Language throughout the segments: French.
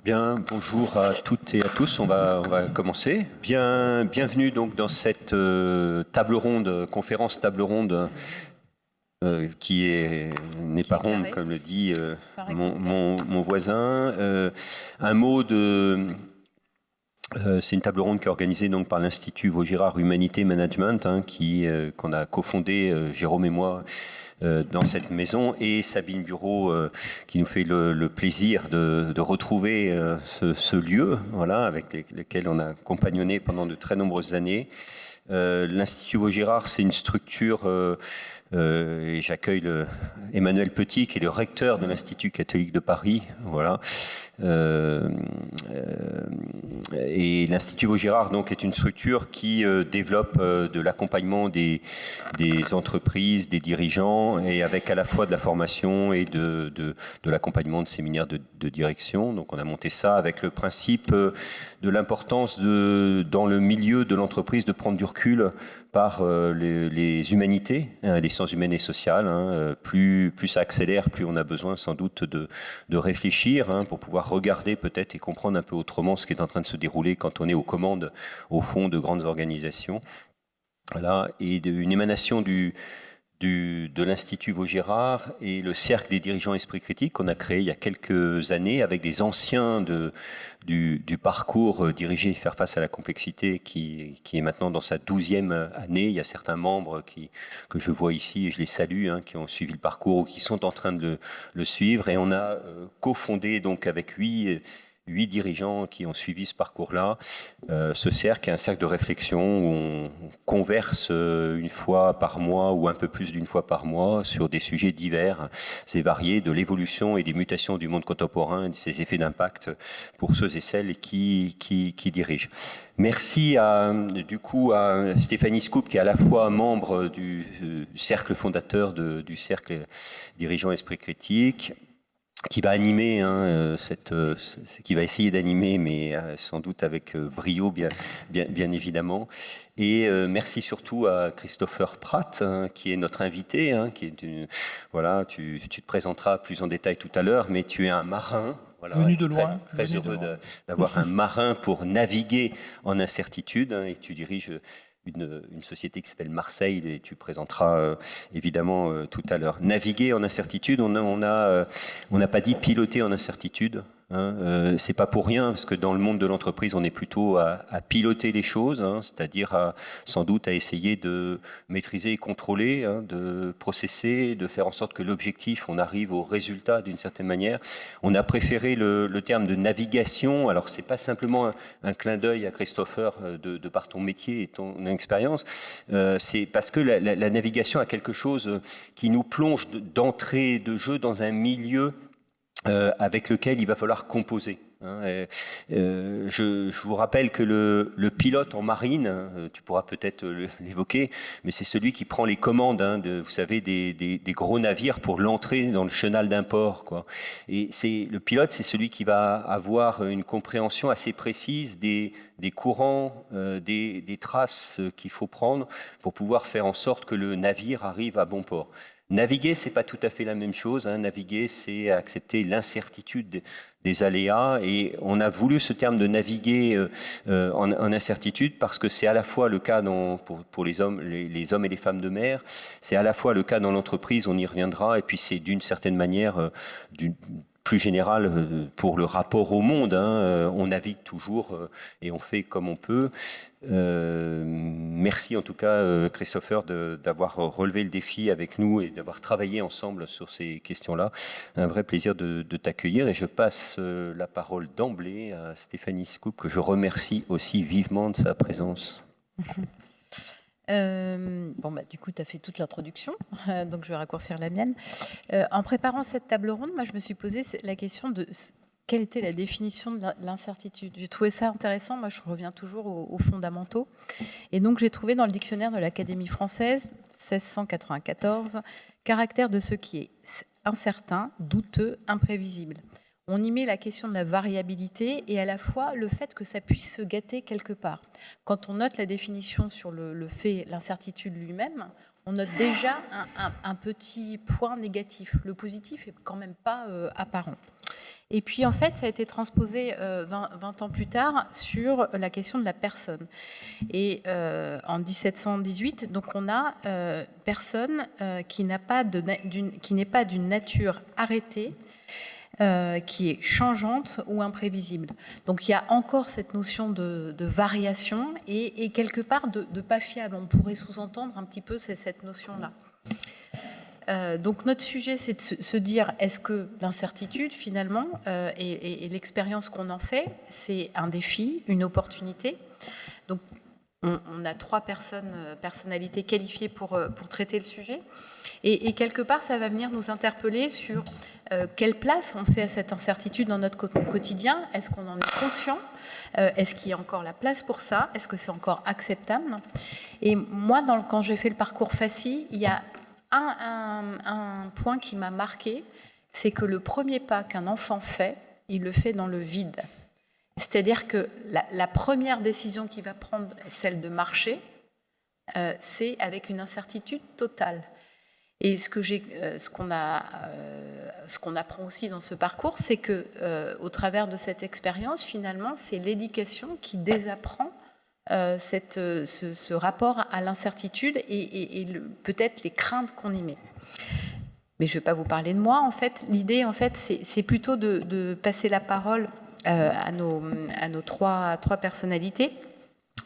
Bien, bonjour à toutes et à tous. On va commencer. Bienvenue donc dans cette table ronde, conférence table ronde, qui n'est pas ronde, carré. comme le dit mon voisin. Un mot de... c'est une table ronde qui est organisée donc par l'Institut Vaugirard Humanité Management, qu'on a cofondé, Jérôme et moi, dans cette maison, et Sabine Bureau qui nous fait le plaisir de retrouver ce lieu, voilà, avec lequel on a compagnonné pendant de très nombreuses années. L'Institut Vaugirard, c'est une structure, et j'accueille Emmanuel Petit, qui est le recteur de l'Institut catholique de Paris, voilà. Et l'Institut Vaugirard donc est une structure qui développe de l'accompagnement des entreprises, des dirigeants, et avec à la fois de la formation et de l'accompagnement de séminaires de direction. Donc on a monté ça avec le principe de l'importance dans le milieu de l'entreprise de prendre du recul par les humanités, les sciences humaines et sociales. Plus ça accélère, plus on a besoin sans doute de réfléchir pour pouvoir regarder peut-être et comprendre un peu autrement ce qui est en train de se dérouler quand on est aux commandes, au fond, de grandes organisations. Voilà. Et une émanation de l'Institut Vaugirard et le Cercle des dirigeants Esprit Critique qu'on a créé il y a quelques années avec des anciens du parcours Diriger et faire face à la complexité qui est maintenant dans sa 12e année. Il y a certains membres que je vois ici et je les salue, qui ont suivi le parcours ou qui sont en train de le suivre. Et on a cofondé donc avec 8 dirigeants qui ont suivi ce parcours-là, ce cercle est un cercle de réflexion où on converse une fois par mois ou un peu plus d'une fois par mois sur des sujets divers et variés de l'évolution et des mutations du monde contemporain et de ses effets d'impact pour ceux et celles qui dirigent. Merci du coup à Stéphanie Scoop, qui est à la fois membre du cercle fondateur du cercle dirigeant Esprit Critique, qui va animer, qui va essayer d'animer, mais sans doute avec brio, bien évidemment. Et merci surtout à Christopher Pratt, qui est notre invité, qui est voilà, tu te présenteras plus en détail tout à l'heure, mais tu es un marin. Voilà, venu de loin. Très heureux d'avoir un marin pour naviguer en incertitude, et tu diriges une société qui s'appelle Marseille, et tu présenteras évidemment tout à l'heure. Naviguer en incertitude, on n'a pas dit piloter en incertitude. C'est pas pour rien, parce que dans le monde de l'entreprise, on est plutôt à piloter les choses, c'est-à-dire sans doute à essayer de maîtriser et contrôler, de processer, de faire en sorte que l'objectif, on arrive au résultat d'une certaine manière. On a préféré le terme de navigation. Alors c'est pas simplement un clin d'œil à Christopher de par ton métier et ton expérience, c'est parce que la navigation a quelque chose qui nous plonge d'entrée de jeu dans un milieu avec lequel il va falloir composer. Je vous rappelle que le pilote en marine, tu pourras peut-être l'évoquer, mais c'est celui qui prend les commandes, vous savez, des gros navires pour l'entrée dans le chenal d'un port, quoi. Et le pilote, c'est celui qui va avoir une compréhension assez précise des courants, des traces qu'il faut prendre pour pouvoir faire en sorte que le navire arrive à bon port. Naviguer, c'est pas tout à fait la même chose. Naviguer, c'est accepter l'incertitude des aléas. Et on a voulu ce terme de naviguer en incertitude parce que c'est à la fois le cas pour les hommes et les femmes de mer. C'est à la fois le cas dans l'entreprise, on y reviendra. Et puis c'est d'une certaine manière, plus général pour le rapport au monde. On navigue toujours et on fait comme on peut. Merci en tout cas Christopher d'avoir relevé le défi avec nous et d'avoir travaillé ensemble sur ces questions-là. Un vrai plaisir de t'accueillir et je passe la parole d'emblée à Stéphanie Scoop, que je remercie aussi vivement de sa présence. Du coup, tu as fait toute l'introduction, donc je vais raccourcir la mienne. En préparant cette table ronde, moi, je me suis posé la question de quelle était la définition de l'incertitude. J'ai trouvé ça intéressant. Moi, je reviens toujours aux fondamentaux. Et donc, j'ai trouvé dans le dictionnaire de l'Académie française, 1694, caractère de ce qui est incertain, douteux, imprévisible. On y met la question de la variabilité et à la fois le fait que ça puisse se gâter quelque part. Quand on note la définition sur le fait, l'incertitude lui-même, on note déjà un petit point négatif. Le positif est quand même pas apparent. Et puis, en fait, ça a été transposé 20 ans plus tard sur la question de la personne. Et en 1718, donc on a personne qui n'est pas d'une nature arrêtée, qui est changeante ou imprévisible. Donc il y a encore cette notion de variation et quelque part de pas fiable. On pourrait sous-entendre un petit peu cette notion-là. Donc notre sujet, c'est de se dire, est-ce que l'incertitude, finalement, et l'expérience qu'on en fait, c'est un défi, une opportunité. Donc on a 3 personnalités qualifiées pour traiter le sujet. Et quelque part, ça va venir nous interpeller sur quelle place on fait à cette incertitude dans notre quotidien. Est-ce qu'on en est conscient ? Est-ce qu'il y a encore la place pour ça ? Est-ce que c'est encore acceptable ? Et moi, quand j'ai fait le parcours FACI, il y a un point qui m'a marqué, c'est que le premier pas qu'un enfant fait, il le fait dans le vide. C'est-à-dire que la première décision qu'il va prendre, celle de marcher, c'est avec une incertitude totale. Et ce qu'on apprend aussi dans ce parcours, c'est que au travers de cette expérience, finalement, c'est l'éducation qui désapprend ce rapport à l'incertitude et peut-être les craintes qu'on y met. Mais je ne vais pas vous parler de moi, en fait. L'idée, en fait, c'est plutôt de passer la parole à nos trois personnalités.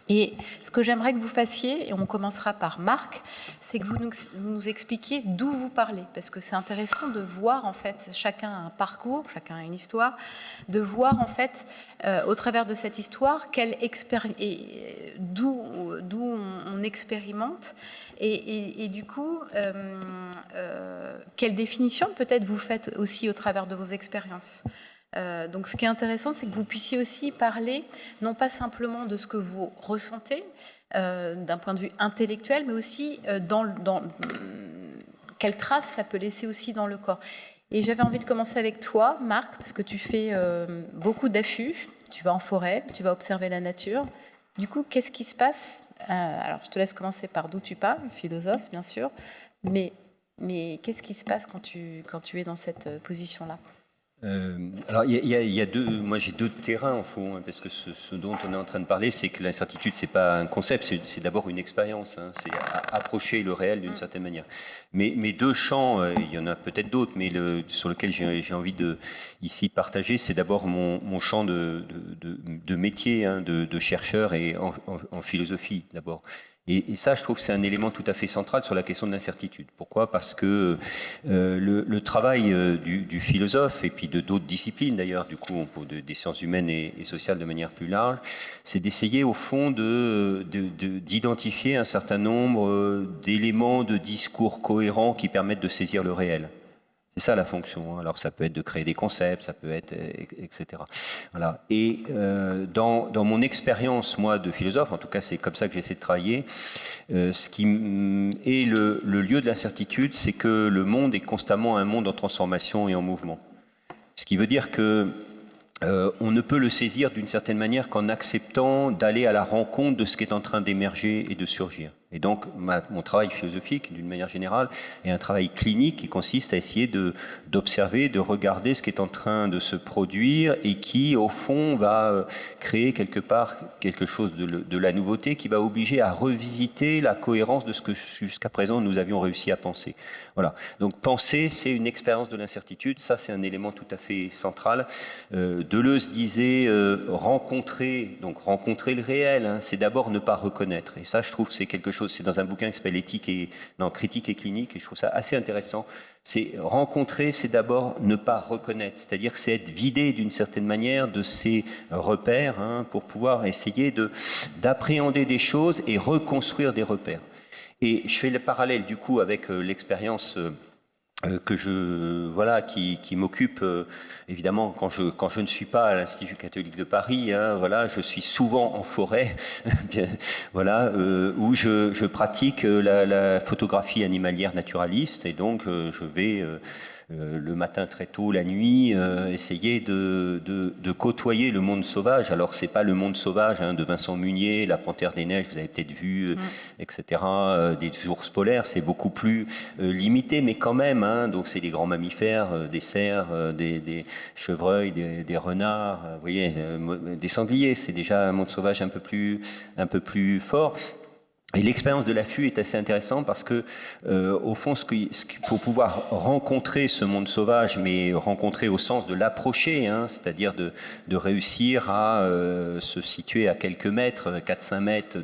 Et ce que j'aimerais que vous fassiez, et on commencera par Marc, c'est que vous nous expliquiez d'où vous parlez, parce que c'est intéressant de voir, en fait, chacun a un parcours, chacun a une histoire, de voir, en fait, au travers de cette histoire, d'où on expérimente, et du coup, quelle définition peut-être vous faites aussi au travers de vos expériences. Donc ce qui est intéressant, c'est que vous puissiez aussi parler, non pas simplement de ce que vous ressentez, d'un point de vue intellectuel, mais aussi quelle trace ça peut laisser aussi dans le corps. Et j'avais envie de commencer avec toi, Marc, parce que tu fais beaucoup d'affûts, tu vas en forêt, tu vas observer la nature. Du coup, qu'est-ce qui se passe ? Alors, je te laisse commencer par d'où tu parles, philosophe, bien sûr, mais qu'est-ce qui se passe quand tu es dans cette position-là ? Alors, il y a moi j'ai 2 terrains en fond, hein, parce que ce dont on est en train de parler, c'est que l'incertitude, c'est pas un concept, c'est d'abord une expérience, hein, c'est approcher le réel d'une certaine manière. Mais mes 2 champs, il y en a peut-être d'autres, mais sur lequel j'ai envie de ici partager, c'est d'abord mon champ de métier, hein, de chercheur et en philosophie d'abord. Et ça, je trouve que c'est un élément tout à fait central sur la question de l'incertitude. Pourquoi ? Parce que le travail du philosophe, et puis de d'autres disciplines d'ailleurs, du coup, des sciences humaines et sociales de manière plus large, c'est d'essayer au fond d'identifier un certain nombre d'éléments de discours cohérents qui permettent de saisir le réel. C'est ça la fonction. Alors ça peut être de créer des concepts, ça peut être, etc. Voilà. Et dans mon expérience, moi, de philosophe, en tout cas c'est comme ça que j'essaie de travailler, ce qui est le lieu de l'incertitude, c'est que le monde est constamment un monde en transformation et en mouvement. Ce qui veut dire que on ne peut le saisir d'une certaine manière qu'en acceptant d'aller à la rencontre de ce qui est en train d'émerger et de surgir. Et donc, mon travail philosophique, d'une manière générale, est un travail clinique qui consiste à essayer d'observer, de regarder ce qui est en train de se produire et qui, au fond, va créer quelque part quelque chose de la nouveauté qui va obliger à revisiter la cohérence de ce que jusqu'à présent nous avions réussi à penser. Voilà. Donc, penser, c'est une expérience de l'incertitude. Ça, c'est un élément tout à fait central. Deleuze disait rencontrer le réel, hein, c'est d'abord ne pas reconnaître. Et ça, je trouve que c'est quelque chose. C'est dans un bouquin qui s'appelle Critique et clinique, et je trouve ça assez intéressant. C'est rencontrer, c'est d'abord ne pas reconnaître, c'est-à-dire que c'est être vidé d'une certaine manière de ses repères, hein, pour pouvoir essayer d'appréhender des choses et reconstruire des repères. Et je fais le parallèle du coup avec l'expérience qui m'occupe évidemment quand je ne suis pas à l'Institut catholique de Paris, hein, voilà, je suis souvent en forêt, bien, voilà, où je pratique la photographie animalière naturaliste, et donc je vais le matin très tôt, la nuit, essayer de côtoyer le monde sauvage. Alors c'est pas le monde sauvage de Vincent Munier, la Panthère des Neiges, vous avez peut-être vu, etc. Des ours polaires, c'est beaucoup plus limité, mais quand même. Donc c'est des grands mammifères, des cerfs, des chevreuils, des renards, vous voyez, des sangliers. C'est déjà un monde sauvage un peu plus fort. Et l'expérience de l'affût est assez intéressante parce que, au fond, pour pouvoir rencontrer ce monde sauvage, mais rencontrer au sens de l'approcher, c'est-à-dire de réussir à se situer à quelques mètres, 4-5 mètres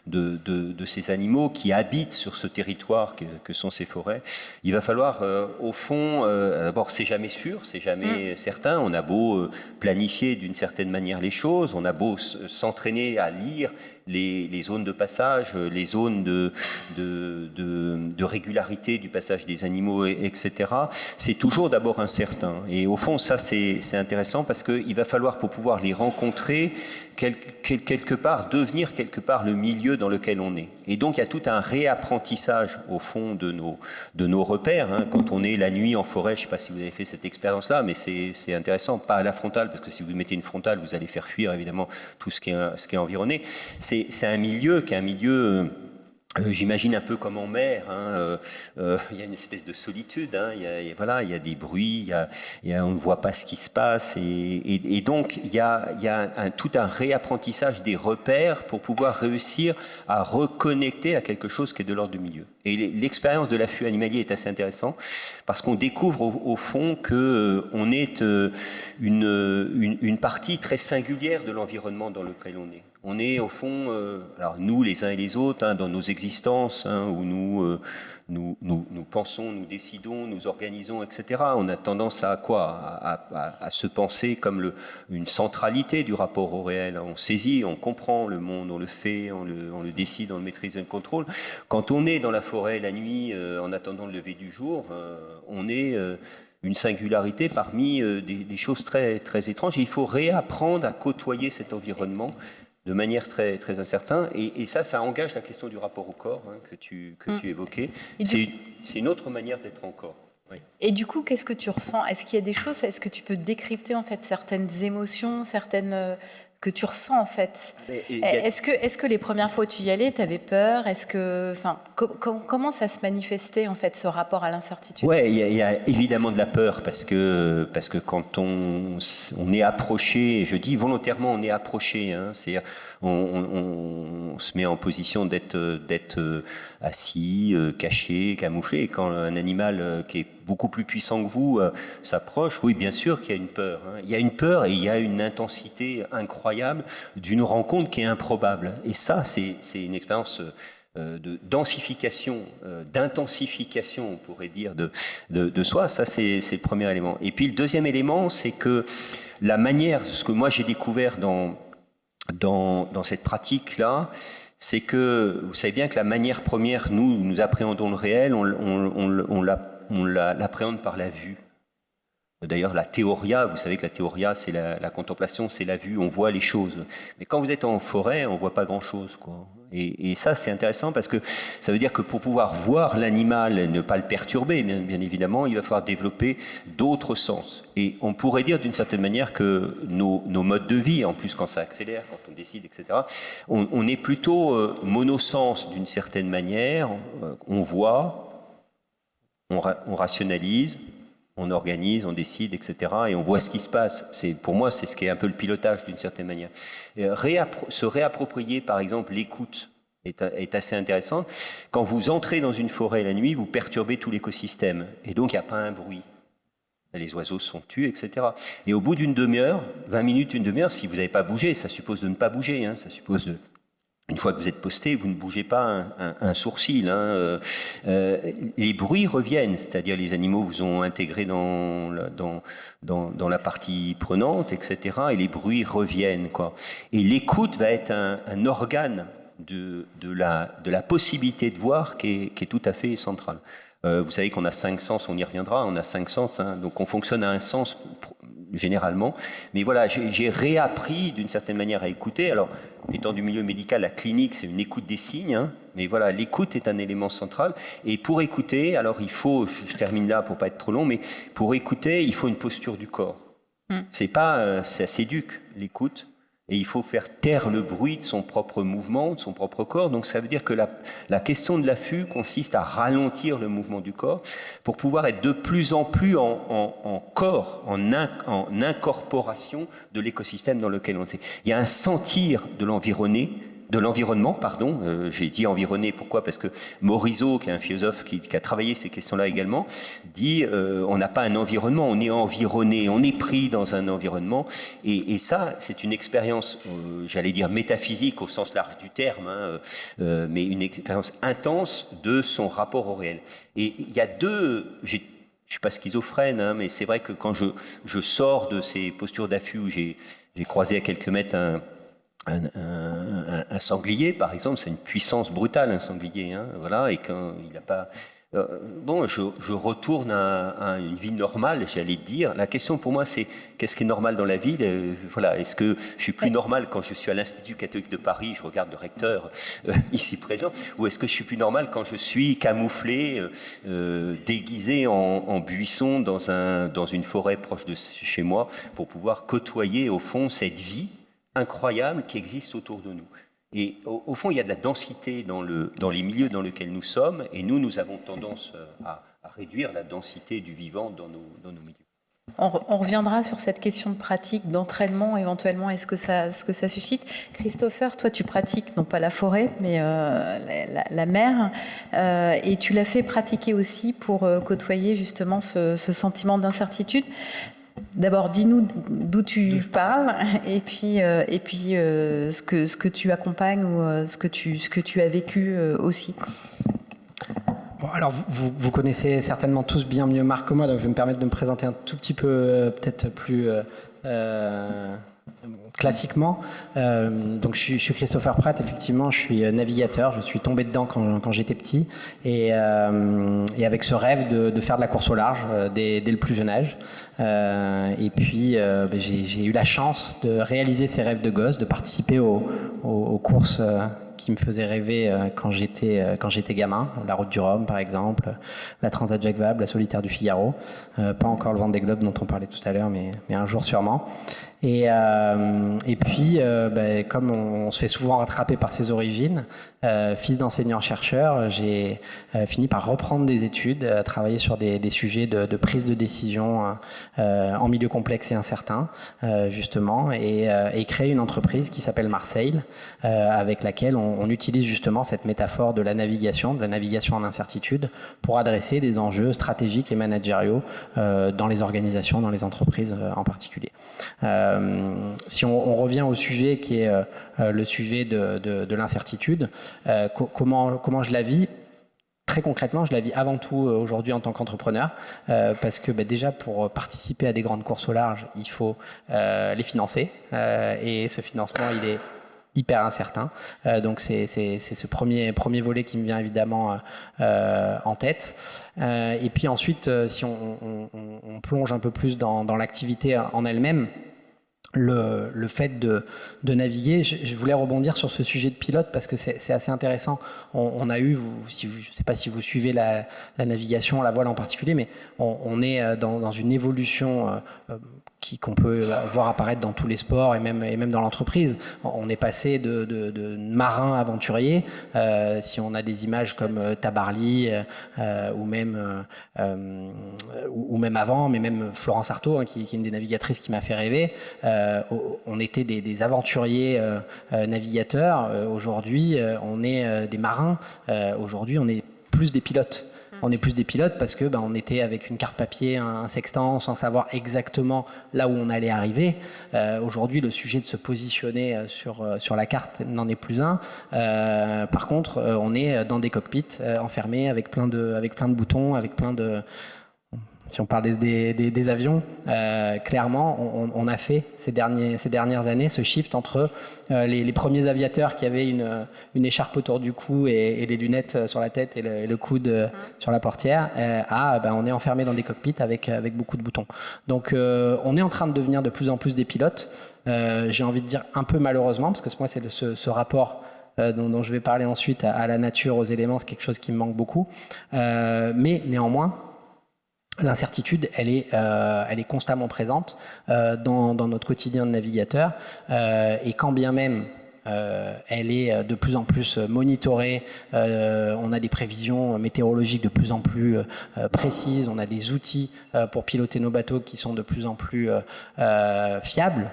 de ces animaux qui habitent sur ce territoire que sont ces forêts, il va falloir, au fond, d'abord, c'est jamais sûr, c'est jamais certain. On a beau planifier d'une certaine manière les choses, on a beau s'entraîner à lire les zones de passage, les zones de régularité du passage des animaux, etc. C'est toujours d'abord incertain. Et au fond, ça, c'est intéressant parce qu'il va falloir, pour pouvoir les rencontrer, quelque part, devenir quelque part le milieu dans lequel on est. Et donc, il y a tout un réapprentissage, au fond, de nos repères. Quand on est la nuit en forêt, je ne sais pas si vous avez fait cette expérience-là, mais c'est intéressant, pas à la frontale, parce que si vous mettez une frontale, vous allez faire fuir, évidemment, tout ce qui est environné. C'est un milieu qui est un milieu... j'imagine un peu comme en mer, il y a une espèce de solitude, il y a des bruits, on ne voit pas ce qui se passe, et donc il y a tout un réapprentissage des repères pour pouvoir réussir à reconnecter à quelque chose qui est de l'ordre du milieu. Et l'expérience de l'affût animalier est assez intéressante parce qu'on découvre au fond qu'on est une partie très singulière de l'environnement dans lequel on est. On est au fond, alors nous les uns et les autres, dans nos existences, où nous pensons, nous décidons, nous organisons, etc. On a tendance à quoi ? À se penser comme une centralité du rapport au réel. On saisit, on comprend le monde, on le fait, on le décide, on le maîtrise, on le contrôle. Quand on est dans la forêt la nuit, en attendant le lever du jour, on est... une singularité parmi des choses très, très étranges. Et il faut réapprendre à côtoyer cet environnement de manière très, très incertaine. Et ça engage la question du rapport au corps que tu évoquais. C'est une autre manière d'être en corps. Oui. Et du coup, qu'est-ce que tu ressens ? Est-ce qu'il y a des choses, est-ce que tu peux décrypter en fait certaines émotions, certaines que tu ressens en fait ? Est-ce que les premières fois où tu y allais, tu avais peur ? Est-ce que, comment ça se manifestait en fait ce rapport à l'incertitude ? Ouais, il y a évidemment de la peur parce que quand on est approché, je dis volontairement on est approché, c'est-à-dire on se met en position d'être assis, caché, camouflé. Et quand un animal qui est beaucoup plus puissant que vous s'approche, oui, bien sûr qu'il y a une peur. Il y a une peur et il y a une intensité incroyable d'une rencontre qui est improbable. Et ça, c'est une expérience de densification, d'intensification, on pourrait dire, de soi. Ça, c'est le premier élément. Et puis le deuxième élément, c'est que la manière, ce que moi j'ai découvert dans cette pratique-là, c'est que vous savez bien que la manière première, nous appréhendons le réel, on l'appréhende par la vue. D'ailleurs, la théoria, vous savez que la théoria, c'est la contemplation, c'est la vue, on voit les choses. Mais quand vous êtes en forêt, on ne voit pas grand-chose, quoi. Et ça, c'est intéressant parce que ça veut dire que pour pouvoir voir l'animal et ne pas le perturber, bien évidemment, il va falloir développer d'autres sens. Et on pourrait dire d'une certaine manière que nos modes de vie, en plus quand ça accélère, quand on décide, etc., on est plutôt monosens d'une certaine manière. On voit, on rationalise, on organise, on décide, etc. Et on voit ce qui se passe. Pour moi, c'est ce qui est un peu le pilotage d'une certaine manière. Se réapproprier, par exemple, l'écoute est assez intéressante. Quand vous entrez dans une forêt la nuit, vous perturbez tout l'écosystème. Et donc, il n'y a pas un bruit. Les oiseaux sont tués, etc. Et au bout d'une demi-heure, 20 minutes, une demi-heure, si vous n'avez pas bougé, ça suppose de ne pas bouger. Ça suppose une fois que vous êtes posté, vous ne bougez pas un sourcil. Les bruits reviennent, c'est-à-dire les animaux vous ont intégré dans la partie prenante, etc. Et les bruits reviennent, quoi. Et l'écoute va être un organe de la possibilité de voir qui est tout à fait central. Vous savez qu'on a 5 sens, on y reviendra, on a 5 sens, donc on fonctionne à un sens. généralement. Mais voilà, j'ai réappris d'une certaine manière à écouter. Alors, étant du milieu médical, la clinique, c'est une écoute des signes, hein, mais voilà, l'écoute est un élément central. Et pour écouter, alors il faut, je termine là pour pas être trop long, mais pour écouter, il faut une posture du corps. C'est pas, ça s'éduque, l'écoute. Et il faut faire taire le bruit de son propre mouvement, de son propre corps. Donc ça veut dire que la question de l'affût consiste à ralentir le mouvement du corps pour pouvoir être de plus en plus en corps, en incorporation de l'écosystème dans lequel on est. Il y a un sentir de l'environnement, pardon. J'ai dit environné, pourquoi? Parce que Morisot, qui est un philosophe qui a travaillé ces questions-là également, dit on n'a pas un environnement, on est environné, on est pris dans un environnement. Et ça, c'est une expérience, j'allais dire métaphysique au sens large du terme, hein, mais une expérience intense de son rapport au réel. Et il y a je ne suis pas schizophrène, hein, mais c'est vrai que quand je sors de ces postures d'affût où j'ai croisé à quelques mètres un sanglier, par exemple, c'est une puissance brutale, un sanglier, hein, voilà, et quand il n'a pas... bon, je retourne à une vie normale, j'allais dire. La question pour moi, c'est qu'est-ce qui est normal dans la vie? Voilà, est-ce que je suis plus normal quand je suis à l'Institut catholique de Paris, je regarde le recteur ici présent, ou est-ce que je suis plus normal quand je suis camouflé, déguisé en buisson dans une forêt proche de chez moi, pour pouvoir côtoyer au fond cette vie incroyable qui existe autour de nous. Et au fond, il y a de la densité dans les milieux dans lesquels nous sommes, et nous avons tendance à réduire la densité du vivant dans nos milieux. On reviendra sur cette question de pratique, d'entraînement éventuellement, ce que ça suscite. Christopher, toi tu pratiques, non pas la forêt, mais la mer, et tu l'as fait pratiquer aussi pour côtoyer justement ce sentiment d'incertitude. D'abord, dis-nous d'où tu parles et puis ce que tu accompagnes ou ce que tu as vécu aussi. Bon, alors, vous connaissez certainement tous bien mieux Marc que moi, donc je vais me permettre de me présenter un tout petit peu peut-être plus classiquement. Donc je suis Christopher Pratt, effectivement, je suis navigateur, je suis tombé dedans quand j'étais petit et avec ce rêve de faire de la course au large dès le plus jeune âge. Et puis j'ai eu la chance de réaliser ces rêves de gosse, de participer aux courses qui me faisaient rêver quand j'étais gamin, la Route du Rhum par exemple, la Transat Jacques Vabre, la Solitaire du Figaro, pas encore le Vendée Globe dont on parlait tout à l'heure, mais un jour sûrement. Et puis, comme on se fait souvent rattraper par ses origines, fils d'enseignant-chercheur, j'ai fini par reprendre des études, travailler sur des sujets de prise de décision en milieu complexe et incertain, justement, et créer une entreprise qui s'appelle Marseille, avec laquelle on utilise justement cette métaphore de la navigation en incertitude, pour adresser des enjeux stratégiques et managériaux dans les organisations, dans les entreprises en particulier. Si on revient au sujet qui est le sujet de l'incertitude, comment je la vis? Très concrètement, je la vis avant tout aujourd'hui en tant qu'entrepreneur, parce que déjà pour participer à des grandes courses au large, il faut les financer, et ce financement il est hyper incertain. Donc c'est ce premier volet qui me vient évidemment en tête. Et puis ensuite, si on plonge un peu plus dans l'activité en elle-même, le fait de naviguer, je voulais rebondir sur ce sujet de pilote parce que c'est assez intéressant. On a eu, je ne sais pas si vous suivez la navigation, la voile en particulier, mais on est dans une évolution qu'on peut voir apparaître dans tous les sports et même dans l'entreprise. On est passé de marins aventuriers, si on a des images comme Tabarly ou même avant, mais même Florence Artaud, qui est une des navigatrices qui m'a fait rêver. On était des aventuriers navigateurs. Aujourd'hui, on est des marins. Aujourd'hui, on est plus des pilotes. On est plus des pilotes parce que on était avec une carte papier, un sextant, sans savoir exactement là où on allait arriver. Aujourd'hui, le sujet de se positionner sur la carte n'en est plus un. Par contre, on est dans des cockpits enfermés avec plein de boutons, avec plein de si on parle des avions, clairement, on a fait ces dernières années ce shift entre les premiers aviateurs qui avaient une écharpe autour du cou et les lunettes sur la tête et le coude sur la portière, on est enfermé dans des cockpits avec beaucoup de boutons. Donc, on est en train de devenir de plus en plus des pilotes. J'ai envie de dire un peu malheureusement, parce que moi, c'est ce rapport dont je vais parler ensuite à la nature, aux éléments, c'est quelque chose qui me manque beaucoup. Mais néanmoins, l'incertitude, elle est constamment présente dans notre quotidien de navigateur. Et quand bien même elle est de plus en plus monitorée, on a des prévisions météorologiques de plus en plus précises, on a des outils pour piloter nos bateaux qui sont de plus en plus fiables.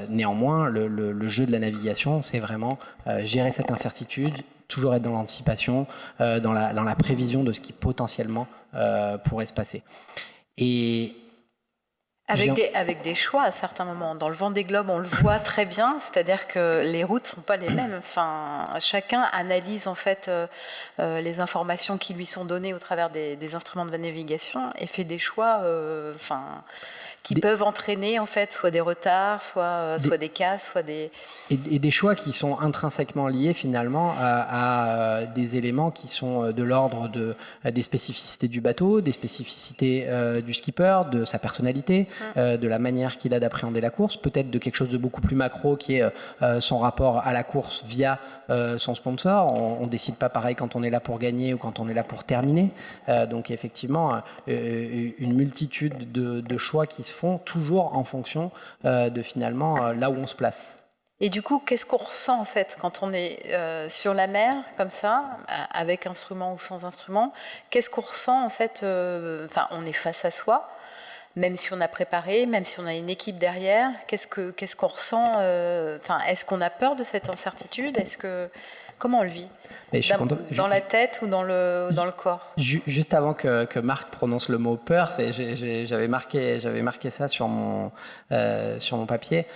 Néanmoins, le jeu de la navigation, c'est vraiment gérer cette incertitude, toujours être dans l'anticipation, dans la prévision de ce qui potentiellement pourrait se passer. Et avec des choix à certains moments. Dans le Vendée Globe, on le voit très bien, c'est-à-dire que les routes ne sont pas les mêmes. Enfin, chacun analyse en fait les informations qui lui sont données au travers des instruments de navigation et fait des choix qui peuvent entraîner en fait soit des retards, soit des casses, soit des... Et des choix qui sont intrinsèquement liés finalement à des éléments qui sont de l'ordre des spécificités du bateau, des spécificités du skipper, de sa personnalité, de la manière qu'il a d'appréhender la course, peut-être de quelque chose de beaucoup plus macro qui est son rapport à la course via son sponsor. On ne décide pas pareil quand on est là pour gagner ou quand on est là pour terminer. Donc effectivement, une multitude de choix qui se font toujours en fonction de finalement là où on se place. Et du coup, qu'est-ce qu'on ressent en fait quand on est sur la mer comme ça, avec instrument ou sans instrument? Qu'est-ce qu'on ressent en fait? On est face à soi, même si on a préparé, même si on a une équipe derrière. Qu'est-ce qu'on ressent? Est-ce qu'on a peur de cette incertitude? Comment on le vit? Dans la tête ou dans le corps? Juste avant que Marc prononce le mot peur, j'avais marqué ça sur mon papier.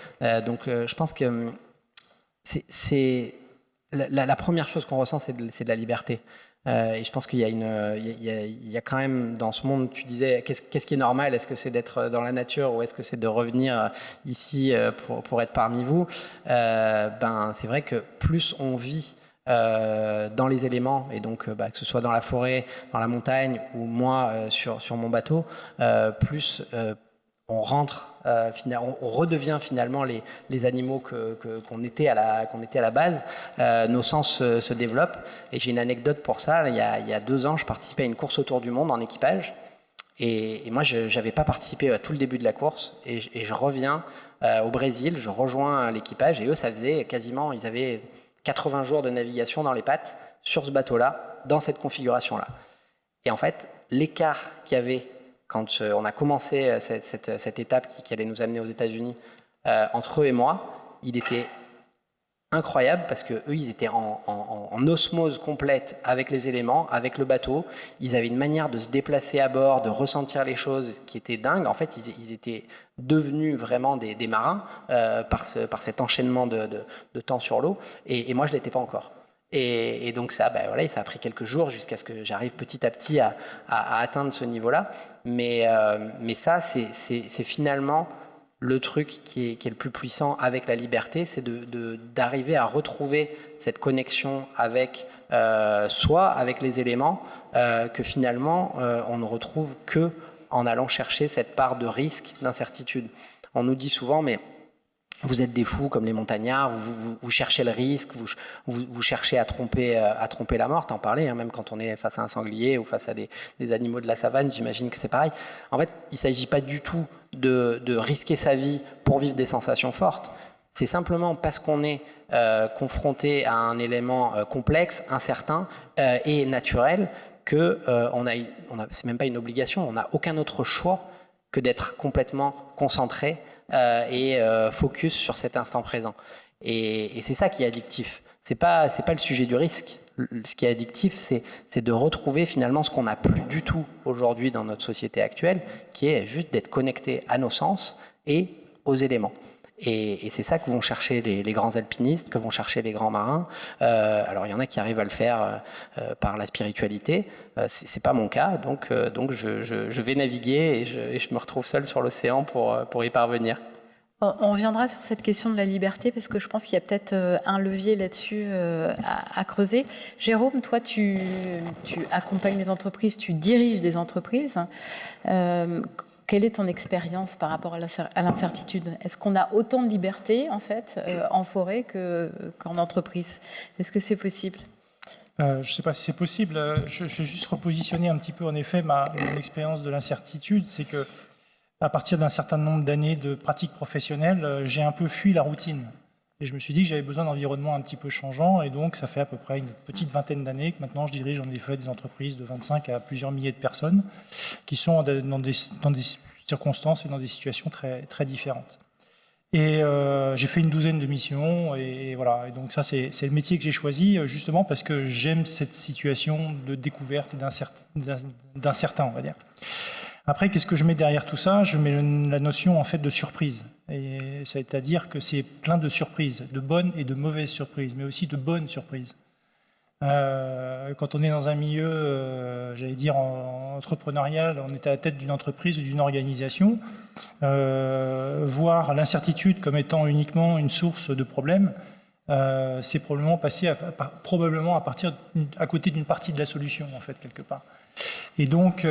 Donc je pense que c'est la première chose qu'on ressent, c'est de la liberté. Et je pense qu'il y a quand même dans ce monde, tu disais, qu'est-ce qui est normal? Est-ce que c'est d'être dans la nature ou est-ce que c'est de revenir ici pour être parmi vous? C'est vrai que plus on vit dans les éléments, et donc que ce soit dans la forêt, dans la montagne ou moi sur mon bateau, plus on rentre, on redevient finalement les animaux qu'on était à la base. Nos sens se développent. Et j'ai une anecdote pour ça. Il y a 2 ans, je participais à une course autour du monde en équipage. Et moi, je n'avais pas participé à tout le début de la course. Et je reviens au Brésil, je rejoins l'équipage. Et eux, ça faisait quasiment, ils avaient 80 jours de navigation dans les pattes sur ce bateau-là, dans cette configuration-là. Et en fait, l'écart qu'il y avait quand on a commencé cette étape qui allait nous amener aux États-Unis, entre eux et moi, il était incroyable parce que eux, ils étaient en osmose complète avec les éléments, avec le bateau. Ils avaient une manière de se déplacer à bord, de ressentir les choses qui était dingue. En fait, ils étaient devenus vraiment des marins par cet enchaînement de temps sur l'eau. Et moi, je ne l'étais pas encore. Et donc ça, ça a pris quelques jours jusqu'à ce que j'arrive petit à petit à atteindre ce niveau-là. Mais ça, c'est finalement le truc qui est le plus puissant avec la liberté, c'est d'arriver à retrouver cette connexion avec soi, avec les éléments, que finalement on ne retrouve que en allant chercher cette part de risque, d'incertitude. On nous dit souvent, mais vous êtes des fous comme les montagnards, vous cherchez le risque, vous cherchez à tromper la mort, t'en parlais, même quand on est face à un sanglier ou face à des animaux de la savane, j'imagine que c'est pareil. En fait, il ne s'agit pas du tout de risquer sa vie pour vivre des sensations fortes. C'est simplement parce qu'on est confronté à un élément complexe, incertain et naturel que c'est même pas une obligation, on n'a aucun autre choix que d'être complètement concentré et focus sur cet instant présent. Et c'est ça qui est addictif. C'est pas le sujet du risque. Ce qui est addictif, c'est de retrouver finalement ce qu'on n'a plus du tout aujourd'hui dans notre société actuelle, qui est juste d'être connecté à nos sens et aux éléments. Et c'est ça que vont chercher les grands alpinistes, que vont chercher les grands marins. Alors il y en a qui arrivent à le faire par la spiritualité. C'est pas mon cas, donc je vais naviguer et je me retrouve seul sur l'océan pour y parvenir. On reviendra sur cette question de la liberté parce que je pense qu'il y a peut-être un levier là-dessus à creuser. Jérôme, toi, tu accompagnes les entreprises, tu diriges des entreprises. Quelle est ton expérience par rapport à l'incertitude? Est-ce qu'on a autant de liberté en fait en forêt qu'en entreprise? Est-ce que c'est possible? Je ne sais pas si c'est possible. Je vais juste repositionner un petit peu en effet mon expérience de l'incertitude. C'est que à partir d'un certain nombre d'années de pratique professionnelle, j'ai un peu fui la routine. Et je me suis dit que j'avais besoin d'environnements un petit peu changeants. Et donc, ça fait à peu près une petite vingtaine d'années que maintenant, je dirige en effet des entreprises de 25 à plusieurs milliers de personnes qui sont dans des circonstances et dans des situations très, très différentes. Et j'ai fait une douzaine de missions. Et voilà. Et donc, ça, c'est le métier que j'ai choisi justement parce que j'aime cette situation de découverte et d'incertain, on va dire. Après, qu'est-ce que je mets derrière tout ça? Je mets la notion en fait de surprise. Et c'est-à-dire que c'est plein de surprises, de bonnes et de mauvaises surprises, mais aussi de bonnes surprises. Quand on est dans un milieu, j'allais dire, entrepreneurial, on est à la tête d'une entreprise ou d'une organisation, voir l'incertitude comme étant uniquement une source de problèmes, c'est probablement passer à côté d'une partie de la solution, en fait, quelque part. Et donc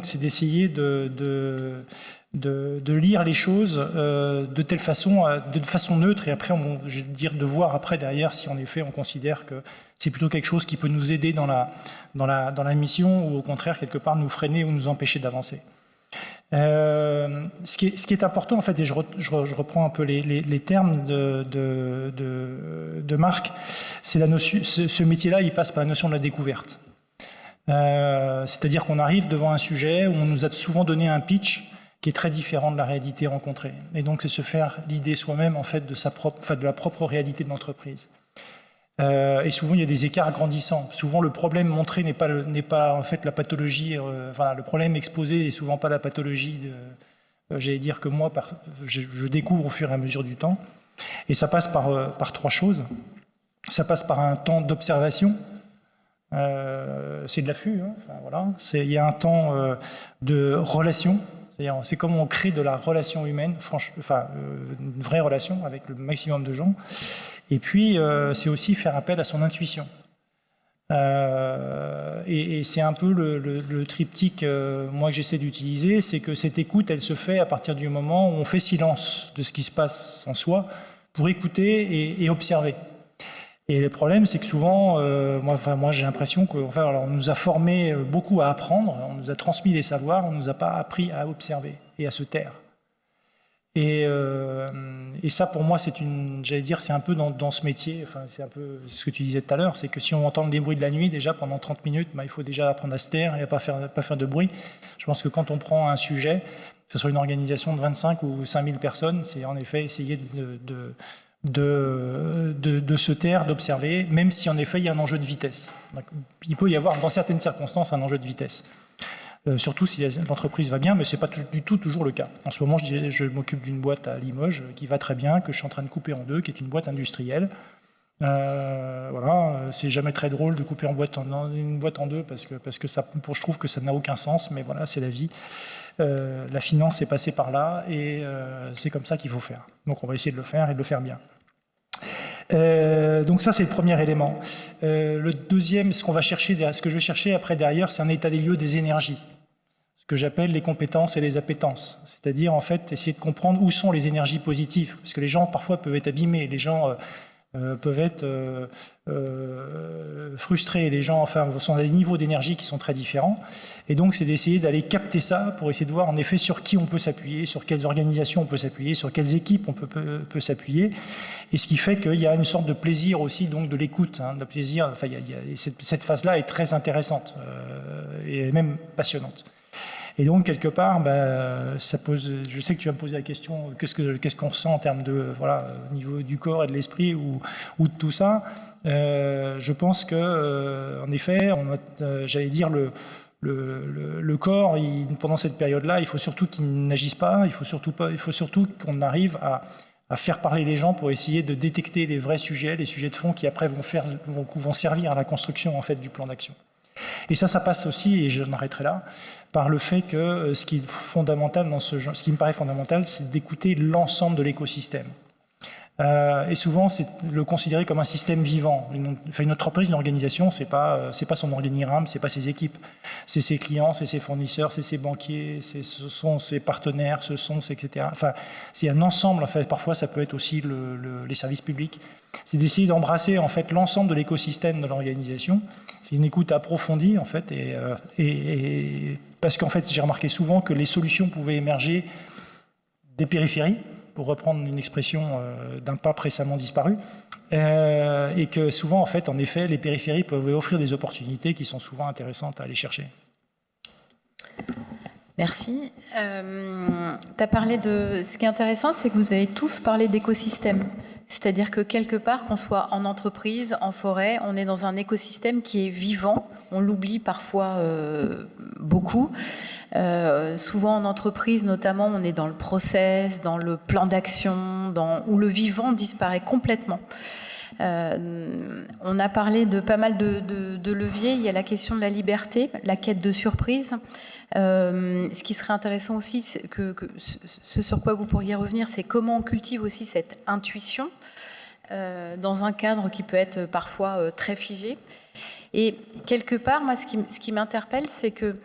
c'est d'essayer de lire les choses de telle façon, de façon neutre, et après, je vais dire, de voir après derrière si en effet on considère que c'est plutôt quelque chose qui peut nous aider dans la mission ou au contraire quelque part nous freiner ou nous empêcher d'avancer. Ce qui est important en fait, et je reprends un peu les termes de Marc, c'est la notion, ce métier-là, il passe par la notion de la découverte. C'est-à-dire qu'on arrive devant un sujet où on nous a souvent donné un pitch qui est très différent de la réalité rencontrée. Et donc, c'est se faire l'idée soi-même en fait de la propre réalité de l'entreprise. Et souvent, il y a des écarts grandissants. Souvent, le problème montré n'est pas en fait la pathologie. Le problème exposé n'est souvent pas la pathologie. J'allais dire que moi, je découvre au fur et à mesure du temps. Et ça passe par trois choses. Ça passe par un temps d'observation. C'est de l'affût, hein. Enfin, voilà. Il y a un temps de relation, c'est comment on crée de la relation humaine, une vraie relation avec le maximum de gens. Et puis c'est aussi faire appel à son intuition. Et c'est un peu le triptyque moi que j'essaie d'utiliser, c'est que cette écoute, elle se fait à partir du moment où on fait silence de ce qui se passe en soi pour écouter et observer. Et le problème, c'est que souvent, moi j'ai l'impression qu'on nous a formés beaucoup à apprendre, on nous a transmis les savoirs, on ne nous a pas appris à observer et à se taire. Et ça, pour moi, c'est un peu dans ce métier, c'est un peu ce que tu disais tout à l'heure, c'est que si on entend les bruits de la nuit, déjà pendant 30 minutes, il faut déjà apprendre à se taire et à pas faire de bruit. Je pense que quand on prend un sujet, que ce soit une organisation de 25 ou 5000 personnes, c'est en effet essayer de se taire, d'observer, même si en effet il y a un enjeu de vitesse. Il peut y avoir dans certaines circonstances un enjeu de vitesse. Surtout si l'entreprise va bien, mais ce n'est pas du tout toujours le cas. En ce moment, je m'occupe d'une boîte à Limoges qui va très bien, que je suis en train de couper en deux, qui est une boîte industrielle. C'est jamais très drôle de couper une boîte en deux parce que je trouve que ça n'a aucun sens, mais voilà, c'est la vie. La finance est passée par là et c'est comme ça qu'il faut faire. Donc on va essayer de le faire et de le faire bien. Donc ça, c'est le premier élément. Le deuxième, ce que je vais chercher après derrière, c'est un état des lieux des énergies, ce que j'appelle les compétences et les appétences. C'est-à-dire, en fait, essayer de comprendre où sont les énergies positives, parce que les gens, parfois, peuvent être abîmés, les gens peuvent être frustrés, les gens sont à des niveaux d'énergie qui sont très différents. Et donc, c'est d'essayer d'aller capter ça pour essayer de voir, en effet, sur qui on peut s'appuyer, sur quelles organisations on peut s'appuyer, sur quelles équipes on peut s'appuyer. Et ce qui fait qu'il y a une sorte de plaisir aussi, donc de l'écoute, de plaisir. Enfin, cette phase-là est très intéressante et même passionnante. Et donc, quelque part, ça pose. Je sais que tu vas me poser la question, qu'est-ce qu'on ressent en termes de, au niveau du corps et de l'esprit ou de tout ça. Je pense que, en effet, j'allais dire le corps, pendant cette période-là, il faut surtout qu'il n'agisse pas, il faut surtout qu'on arrive à faire parler les gens pour essayer de détecter les vrais sujets, les sujets de fond qui après vont servir à la construction en fait du plan d'action. Et ça passe aussi, et j'en arrêterai là, par le fait que ce qui est fondamental dans ce genre, ce qui me paraît fondamental, c'est d'écouter l'ensemble de l'écosystème. Et souvent, c'est le considérer comme un système vivant. Une entreprise, une organisation, c'est pas son organigramme, c'est pas ses équipes, c'est ses clients, c'est ses fournisseurs, c'est ses banquiers, ce sont ses partenaires, etc. Enfin, c'est un ensemble. En fait, parfois, ça peut être aussi les services publics. C'est d'essayer d'embrasser en fait l'ensemble de l'écosystème de l'organisation. C'est une écoute approfondie en fait, et parce qu'en fait, j'ai remarqué souvent que les solutions pouvaient émerger des périphéries, pour reprendre une expression d'un pape récemment disparu, et que souvent, en fait, en effet, les périphéries peuvent offrir des opportunités qui sont souvent intéressantes à aller chercher. Merci. Tu as parlé de... Ce qui est intéressant, c'est que vous avez tous parlé d'écosystème. C'est-à-dire que quelque part, qu'on soit en entreprise, en forêt, on est dans un écosystème qui est vivant. On l'oublie parfois beaucoup. Souvent en entreprise, notamment, on est dans le process, dans le plan d'action, où le vivant disparaît complètement. On a parlé de pas mal de leviers. Il y a la question de la liberté, la quête de surprise. Ce qui serait intéressant aussi, c'est ce sur quoi vous pourriez revenir, c'est comment on cultive aussi cette intuition dans un cadre qui peut être parfois très figé. Et quelque part, moi, ce qui m'interpelle, c'est que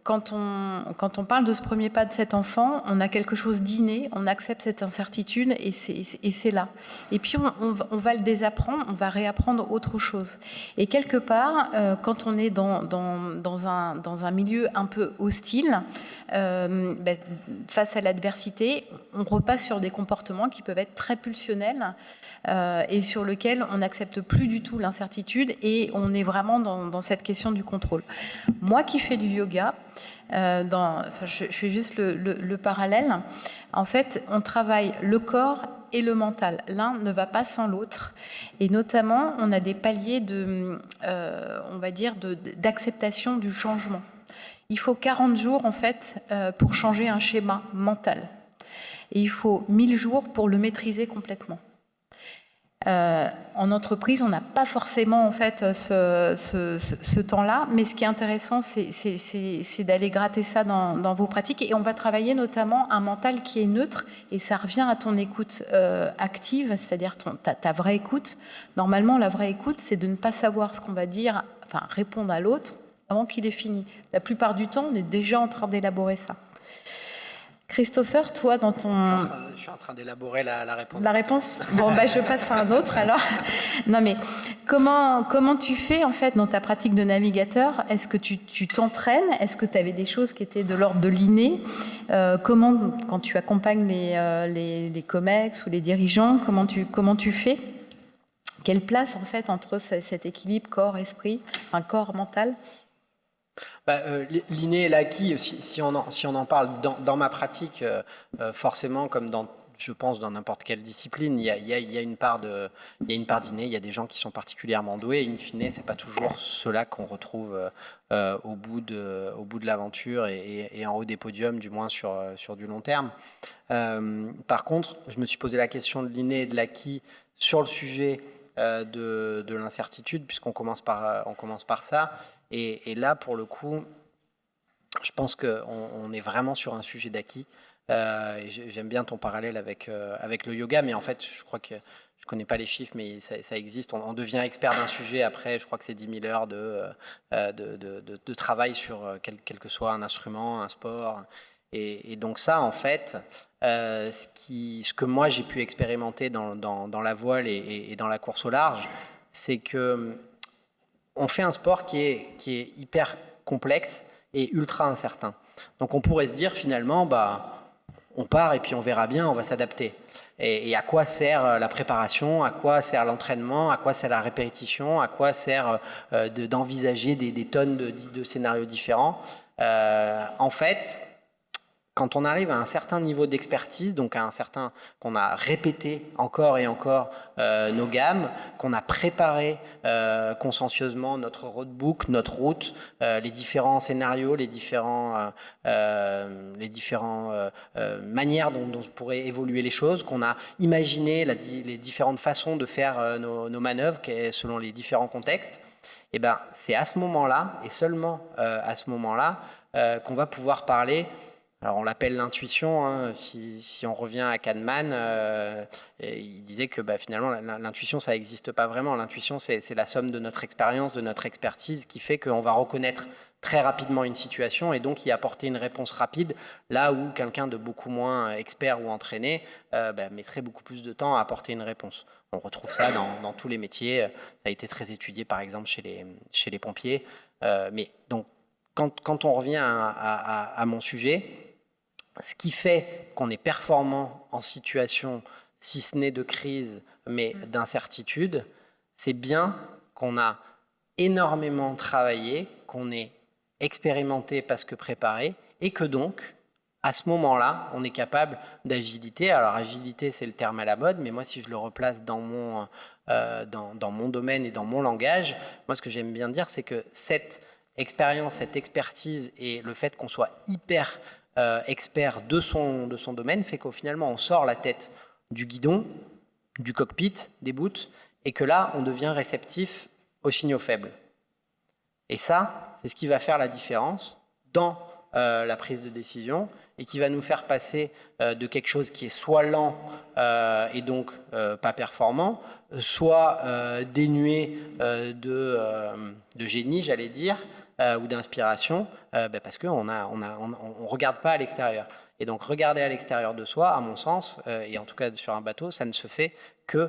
quand on parle de ce premier pas de cet enfant, on a quelque chose d'inné, on accepte cette incertitude et c'est là. Et puis on va le désapprendre, on va réapprendre autre chose. Et quelque part, quand on est dans un milieu un peu hostile, face à l'adversité, on repasse sur des comportements qui peuvent être très pulsionnels et sur lesquels on n'accepte plus du tout l'incertitude et on est vraiment dans cette question du contrôle. Moi qui fais du yoga, je fais juste le parallèle. En fait, on travaille le corps et le mental. L'un ne va pas sans l'autre. Et notamment, on a des paliers d'acceptation du changement. Il faut 40 jours, en fait, pour changer un schéma mental. Et il faut 1000 jours pour le maîtriser complètement. En entreprise, on n'a pas forcément en fait ce temps-là, mais ce qui est intéressant, c'est d'aller gratter ça dans vos pratiques. Et on va travailler notamment un mental qui est neutre, et ça revient à ton écoute active, c'est-à-dire ta vraie écoute. Normalement, la vraie écoute, c'est de ne pas savoir ce qu'on va dire, enfin répondre à l'autre avant qu'il ait fini. La plupart du temps, on est déjà en train d'élaborer ça. Christopher, toi, dans ton... Je suis en train d'élaborer la réponse. La réponse ? Bon, je passe à un autre, alors. Non, mais comment tu fais, en fait, dans ta pratique de navigateur ? Est-ce que tu t'entraînes ? Est-ce que tu avais des choses qui étaient de l'ordre de l'inné ? Comment, quand tu accompagnes les COMEX ou les dirigeants, comment tu fais ? Quelle place, en fait, entre cet équilibre corps-esprit, enfin corps-mental ? L'inné et l'acquis, si on en parle dans ma pratique, forcément, comme je pense dans n'importe quelle discipline, il y a une part d'inné. Il y a des gens qui sont particulièrement doués. Et in fine, c'est pas toujours ceux-là qu'on retrouve au bout de l'aventure et en haut des podiums, du moins sur du long terme. Par contre, je me suis posé la question de l'inné et de l'acquis sur le sujet de l'incertitude, puisqu'on commence par ça. Et là, pour le coup, je pense qu'on est vraiment sur un sujet d'acquis. J'aime bien ton parallèle avec le yoga, mais en fait, je crois que je ne connais pas les chiffres, mais ça existe. On devient expert d'un sujet après, je crois que c'est 10 000 heures de travail sur quel que soit un instrument, un sport. Et donc ça, en fait, ce que moi j'ai pu expérimenter dans la voile et dans la course au large, c'est que on fait un sport qui est hyper complexe et ultra incertain. Donc on pourrait se dire finalement, on part et puis on verra bien, on va s'adapter. Et à quoi sert la préparation, à quoi sert l'entraînement, à quoi sert la répétition, à quoi sert d'envisager des tonnes de scénarios différents. En fait, quand on arrive à un certain niveau d'expertise, donc à un certain qu'on a répété encore et encore nos gammes, qu'on a préparé consciencieusement notre roadbook, notre route, les différents scénarios, les différentes manières dont pourraient évoluer les choses, qu'on a imaginé les différentes façons de faire nos manœuvres selon les différents contextes, et ben c'est à ce moment-là et seulement à ce moment-là qu'on va pouvoir parler. Alors on l'appelle l'intuition, hein. Si on revient à Kahneman, il disait que finalement l'intuition ça n'existe pas vraiment. L'intuition c'est la somme de notre expérience, de notre expertise qui fait qu'on va reconnaître très rapidement une situation et donc y apporter une réponse rapide, là où quelqu'un de beaucoup moins expert ou entraîné mettrait beaucoup plus de temps à apporter une réponse. On retrouve ça dans tous les métiers, ça a été très étudié par exemple chez les pompiers. Mais donc quand on revient à mon sujet, ce qui fait qu'on est performant en situation, si ce n'est de crise, mais d'incertitude, c'est bien qu'on a énormément travaillé, qu'on est expérimenté parce que préparé, et que donc, à ce moment-là, on est capable d'agilité. Alors, agilité, c'est le terme à la mode, mais moi, si je le replace dans mon domaine et dans mon langage, moi, ce que j'aime bien dire, c'est que cette expérience, cette expertise et le fait qu'on soit hyper expert de son domaine fait qu'au finalement on sort la tête du guidon, du cockpit, des boots, et que là on devient réceptif aux signaux faibles. Et ça, c'est ce qui va faire la différence dans la prise de décision et qui va nous faire passer de quelque chose qui est soit lent et donc pas performant, soit dénué de génie, j'allais dire, ou d'inspiration, parce qu'on on regarde pas à l'extérieur. Et donc regarder à l'extérieur de soi, à mon sens, et en tout cas sur un bateau, ça ne se fait que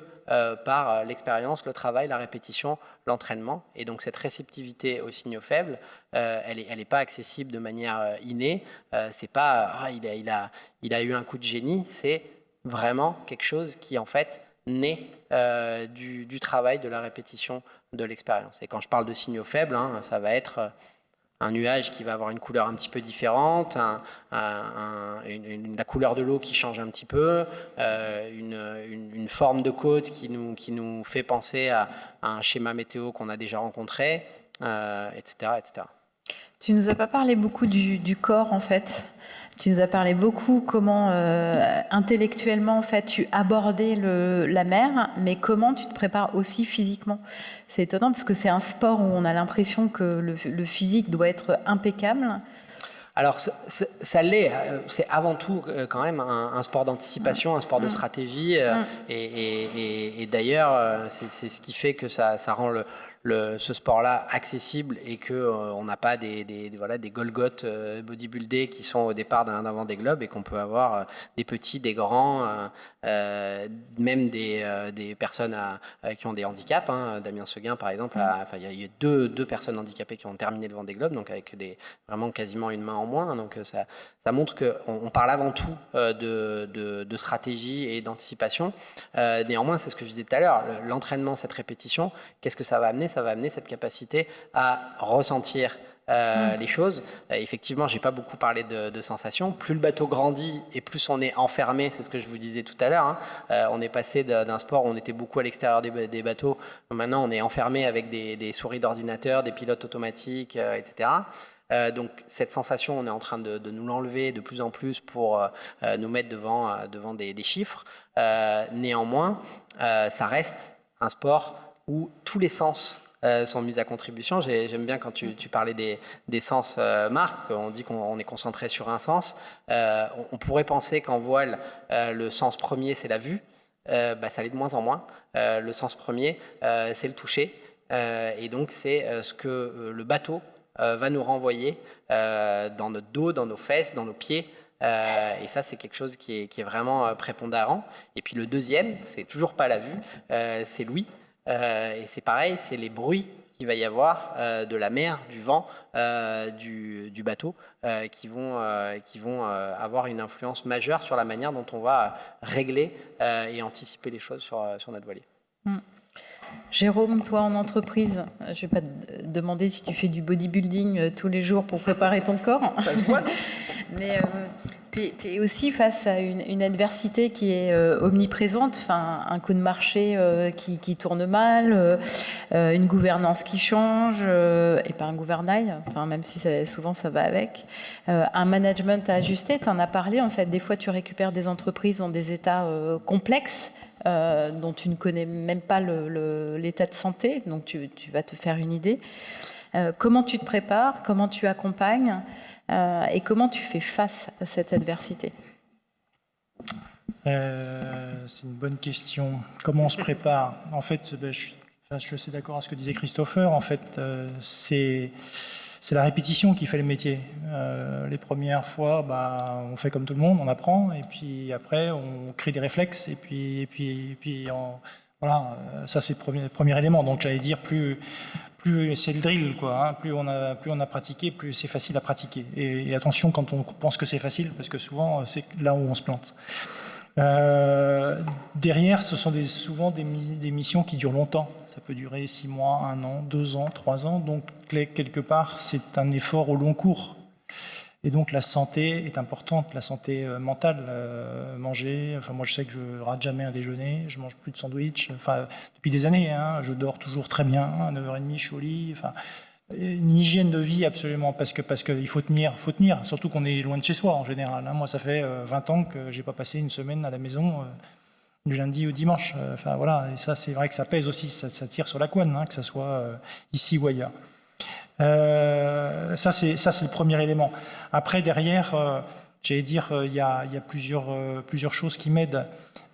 par l'expérience, le travail, la répétition, l'entraînement. Et donc cette réceptivité aux signaux faibles, elle est pas accessible de manière innée. C'est pas il a eu un coup de génie. C'est vraiment quelque chose qui en fait naît du travail, de la répétition, de l'expérience. Et quand je parle de signaux faibles, ça va être un nuage qui va avoir une couleur un petit peu différente, la couleur de l'eau qui change un petit peu, une forme de côte qui nous fait penser à un schéma météo qu'on a déjà rencontré, etc., etc. Tu nous as pas parlé beaucoup du corps en fait. Tu nous as parlé beaucoup comment intellectuellement en fait tu abordais la mer, mais comment tu te prépares aussi physiquement. C'est étonnant parce que c'est un sport où on a l'impression que le physique doit être impeccable. Alors ça l'est, c'est avant tout quand même un sport d'anticipation, un sport de stratégie, et d'ailleurs c'est ce qui fait que ça rend ce sport-là accessible et qu'on n'a pas des Golgoth bodybuildés qui sont au départ d'un Vendée Globe et qu'on peut avoir des petits, des grands, même des personnes qui ont des handicaps. Damien Seguin, par exemple, il y a eu deux personnes handicapées qui ont terminé le Vendée Globe, donc avec vraiment quasiment une main en moins. Donc ça montre qu'on parle avant tout de stratégie et d'anticipation. Néanmoins, c'est ce que je disais tout à l'heure, l'entraînement, cette répétition, qu'est-ce que ça va amener ? Ça va amener cette capacité à ressentir les choses. Effectivement, j'ai pas beaucoup parlé de sensations. Plus le bateau grandit et plus on est enfermé, c'est ce que je vous disais tout à l'heure. On est passé d'un sport où on était beaucoup à l'extérieur des bateaux. Maintenant, on est enfermé avec des souris d'ordinateur, des pilotes automatiques, etc. Donc cette sensation, on est en train de nous l'enlever de plus en plus pour nous mettre devant des chiffres. Néanmoins, ça reste un sport où tous les sens sont mis à contribution. J'aime bien quand tu parlais des sens, Marc, on dit qu'on est concentré sur un sens. On pourrait penser qu'en voile, le sens premier, c'est la vue. Ça l'est de moins en moins. Le sens premier, c'est le toucher. Et donc, c'est ce que le bateau va nous renvoyer dans notre dos, dans nos fesses, dans nos pieds. Et ça, c'est quelque chose qui est vraiment prépondérant. Et puis le deuxième, c'est toujours pas la vue, c'est l'ouïe. Et c'est pareil, c'est les bruits qu'il va y avoir de la mer, du vent, du bateau, qui vont avoir une influence majeure sur la manière dont on va régler et anticiper les choses sur notre voilier. Jérôme, toi en entreprise, je ne vais pas te demander si tu fais du bodybuilding tous les jours pour préparer ton corps. Ça se voit, non ? Mais Tu es aussi face à une adversité qui est omniprésente, enfin, un coup de marché qui tourne mal, une gouvernance qui change, et pas un gouvernail, enfin, même si souvent ça va avec, un management à ajuster. Tu en as parlé, en fait, des fois tu récupères des entreprises dans des états complexes, dont tu ne connais même pas l'état de santé, donc tu vas te faire une idée. Comment tu te prépares, comment tu accompagnes et comment tu fais face à cette adversité? C'est une bonne question. Comment on se prépare? En fait, je suis d'accord à ce que disait Christopher. En fait, c'est la répétition qui fait le métier. Les premières fois, on fait comme tout le monde, on apprend, et puis après, on crée des réflexes, et puis voilà, ça c'est le premier élément. Donc j'allais dire, plus c'est le drill, quoi, hein, plus on a pratiqué, plus c'est facile à pratiquer. Et attention quand on pense que c'est facile, parce que souvent c'est là où on se plante. Derrière, ce sont souvent des missions qui durent longtemps. Ça peut durer 6 mois, 1 an, 2 ans, 3 ans. Donc, quelque part, c'est un effort au long cours. Et donc, la santé est importante, la santé mentale. Manger, enfin, moi, je sais que je ne rate jamais un déjeuner, je mange plus de sandwich. Enfin, depuis des années, hein, je dors toujours très bien, à 9h30, je suis au lit. Enfin, une hygiène de vie absolument, parce qu'il faut tenir, surtout qu'on est loin de chez soi en général. Hein. Moi, ça fait 20 ans que j'ai pas passé une semaine à la maison du lundi au dimanche. Enfin voilà, et ça c'est vrai que ça pèse aussi, ça tire sur la couenne, hein, que ça soit ici ou ailleurs. Ça c'est le premier élément. Après derrière, j'allais dire, il y a plusieurs choses qui m'aident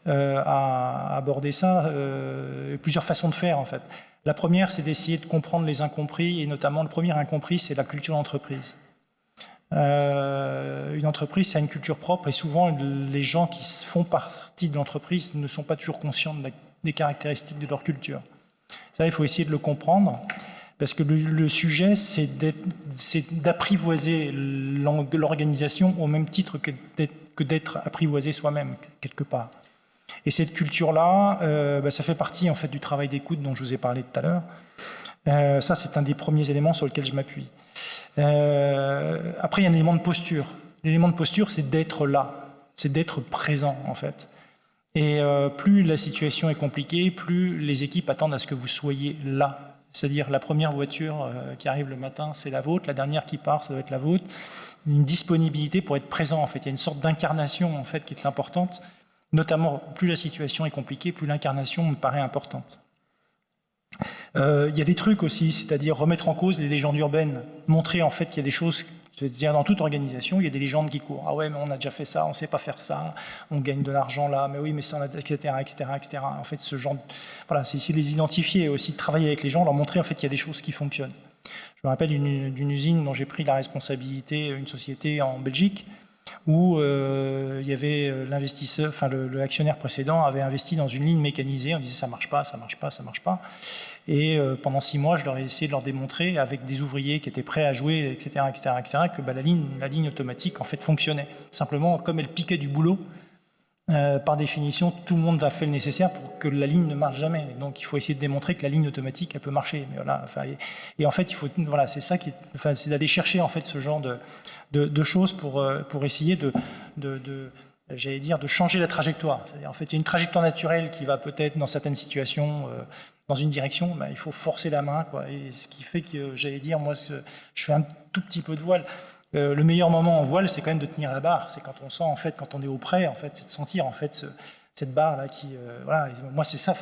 à aborder ça, plusieurs façons de faire en fait. La première, c'est d'essayer de comprendre les incompris, et notamment le premier incompris, c'est la culture d'entreprise. Une entreprise, ça a une culture propre, et souvent, les gens qui font partie de l'entreprise ne sont pas toujours conscients des caractéristiques de leur culture. Ça, il faut essayer de le comprendre, parce que le sujet, c'est d'apprivoiser l'organisation au même titre que d'être apprivoisé soi-même, quelque part. Et cette culture-là, ça fait partie en fait du travail d'écoute dont je vous ai parlé tout à l'heure. Ça, c'est un des premiers éléments sur lesquels je m'appuie. Après, il y a un élément de posture. L'élément de posture, c'est d'être là, c'est d'être présent en fait. Et plus la situation est compliquée, plus les équipes attendent à ce que vous soyez là. C'est-à-dire la première voiture qui arrive le matin, c'est la vôtre. La dernière qui part, ça doit être la vôtre. Une disponibilité pour être présent en fait. Il y a une sorte d'incarnation en fait qui est importante. Notamment, plus la situation est compliquée, plus l'incarnation me paraît importante. Il y a des trucs aussi, c'est-à-dire remettre en cause les légendes urbaines, montrer en fait qu'il y a des choses, c'est-à-dire dans toute organisation, il y a des légendes qui courent. Ah ouais, mais on a déjà fait ça, on ne sait pas faire ça, on gagne de l'argent là, mais oui, mais ça, etc., etc., etc. En fait, ce genre, voilà, c'est essayer de les identifier et aussi de travailler avec les gens, leur montrer en fait qu'il y a des choses qui fonctionnent. Je me rappelle d'une usine dont j'ai pris la responsabilité, une société en Belgique, où il y avait l'investisseur, enfin l'actionnaire précédent avait investi dans une ligne mécanisée. On disait ça marche pas, ça marche pas, ça marche pas. Et pendant 6 mois, je leur ai essayé de leur démontrer avec des ouvriers qui étaient prêts à jouer, etc., etc., etc., que la ligne automatique en fait fonctionnait. Simplement, comme elle piquait du boulot, par définition, tout le monde a fait le nécessaire pour que la ligne ne marche jamais. Donc, il faut essayer de démontrer que la ligne automatique, elle peut marcher. Mais voilà, enfin, et en fait, il faut, voilà, c'est ça c'est d'aller chercher en fait ce genre de choses pour essayer j'allais dire, de changer la trajectoire. C'est-à-dire, en fait, il y a une trajectoire naturelle qui va peut-être, dans certaines situations, dans une direction, il faut forcer la main, quoi. Et ce qui fait que, j'allais dire, moi, je fais un tout petit peu de voile. Le meilleur moment en voile, c'est quand même de tenir la barre. C'est quand on sent, en fait, quand on est au près, en fait, c'est de sentir, en fait, cette barre-là qui, voilà. Moi, c'est ça.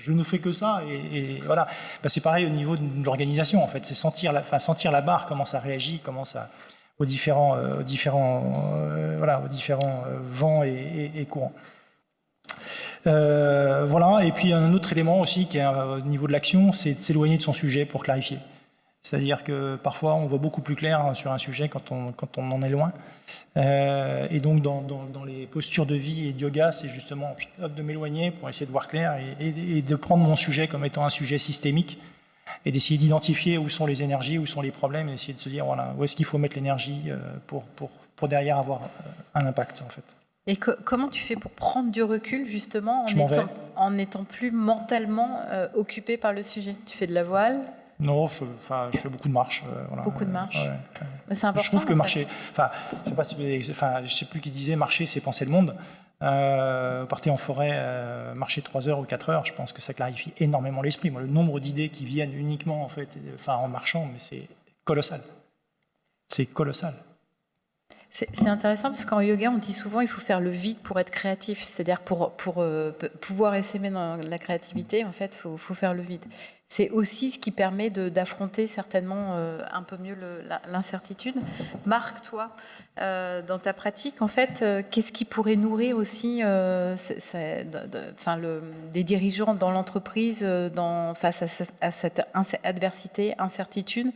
Je ne fais que ça, et voilà. C'est pareil au niveau de l'organisation, en fait. C'est sentir la barre, comment ça réagit, aux différents vents et courants. Voilà. Et puis un autre élément aussi qui est au niveau de l'action, c'est de s'éloigner de son sujet pour clarifier. C'est-à-dire que parfois on voit beaucoup plus clair sur un sujet quand on en est loin. Et donc dans les postures de vie et de yoga, c'est justement de m'éloigner pour essayer de voir clair et de prendre mon sujet comme étant un sujet systémique et d'essayer d'identifier où sont les énergies, où sont les problèmes, et d'essayer de se dire voilà, où est-ce qu'il faut mettre l'énergie pour derrière avoir un impact en fait. Et comment tu fais pour prendre du recul justement en n'étant plus mentalement occupé par le sujet? Tu fais de la voile, Non, je fais beaucoup de marche. Voilà. Beaucoup de marche. Ouais. C'est important. Je trouve que en marcher, je sais plus qui disait marcher, c'est penser le monde. Partez en forêt, marcher 3 heures ou 4 heures, je pense que ça clarifie énormément l'esprit. Moi, le nombre d'idées qui viennent uniquement en marchant, mais c'est colossal. C'est colossal. C'est intéressant parce qu'en yoga, on dit souvent il faut faire le vide pour être créatif. C'est-à-dire pour pouvoir essaimer dans la créativité, en fait, il faut faire le vide. C'est aussi ce qui permet d'affronter certainement un peu mieux l'incertitude. Marc, toi, dans ta pratique, en fait, qu'est-ce qui pourrait nourrir aussi des dirigeants dans l'entreprise face à cette adversité, incertitude?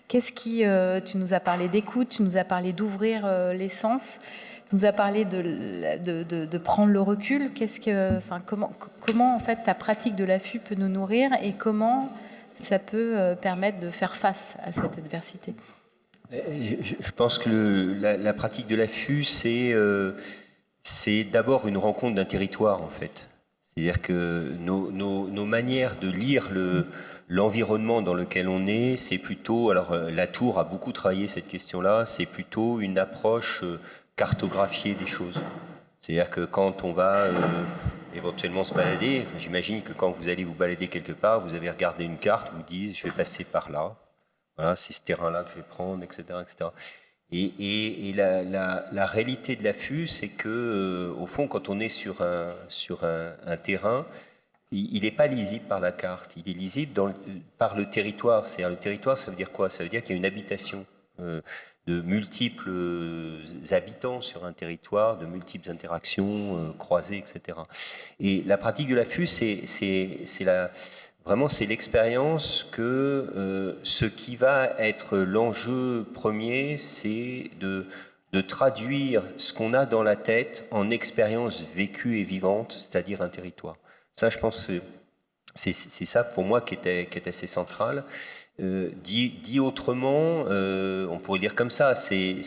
Qu'est-ce qui, tu nous as parlé d'écoute, tu nous as parlé d'ouvrir les sens, tu nous as parlé de prendre le recul. Comment en fait ta pratique de l'affût peut nous nourrir et comment ça peut permettre de faire face à cette adversité? Je pense que la pratique de l'affût, c'est d'abord une rencontre d'un territoire en fait. C'est-à-dire que nos manières de lire l'environnement dans lequel on est, c'est plutôt, alors Latour a beaucoup travaillé cette question-là, c'est plutôt une approche cartographiée des choses. C'est-à-dire que quand on va éventuellement se balader, j'imagine que quand vous allez vous balader quelque part, vous avez regardé une carte, vous dites je vais passer par là, voilà, c'est ce terrain-là que je vais prendre, etc. etc. Et la réalité de l'affût, c'est que au fond, quand on est sur un terrain, il n'est pas lisible par la carte, il est lisible par le territoire. C'est-à-dire le territoire, ça veut dire quoi? Ça veut dire qu'il y a une habitation de multiples habitants sur un territoire, de multiples interactions croisées, etc. Et la pratique de l'affût, vraiment, c'est l'expérience que ce qui va être l'enjeu premier, c'est de traduire ce qu'on a dans la tête en expérience vécue et vivante, c'est-à-dire un territoire. Ça, je pense que c'est ça pour moi qui est assez central. Dit autrement, on pourrait dire comme ça, c'est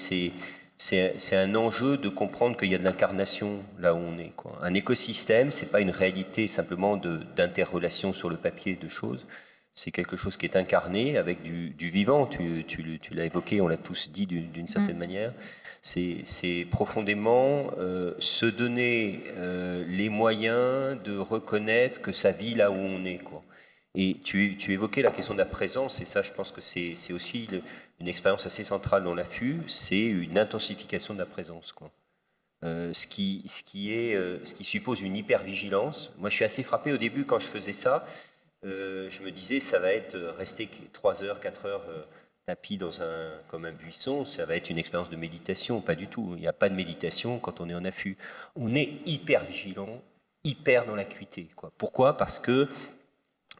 un enjeu de comprendre qu'il y a de l'incarnation là où on est, quoi. Un écosystème, c'est pas une réalité simplement d'interrelation sur le papier de choses. C'est quelque chose qui est incarné avec du vivant. Tu l'as évoqué, on l'a tous dit d'une certaine manière. C'est profondément se donner les moyens de reconnaître que ça vit là où on est, quoi. Et tu évoquais la question de la présence, et ça, je pense que c'est aussi une expérience assez centrale dans l'affût, c'est une intensification de la présence, quoi. Ce qui suppose une hypervigilance. Moi, je suis assez frappé au début quand je faisais ça. Je me disais, ça va être rester 3 heures, 4 heures tapis comme un buisson, ça va être une expérience de méditation. Pas du tout. Il n'y a pas de méditation quand on est en affût. On est hyper vigilant, hyper dans l'acuité, quoi. Pourquoi? Parce que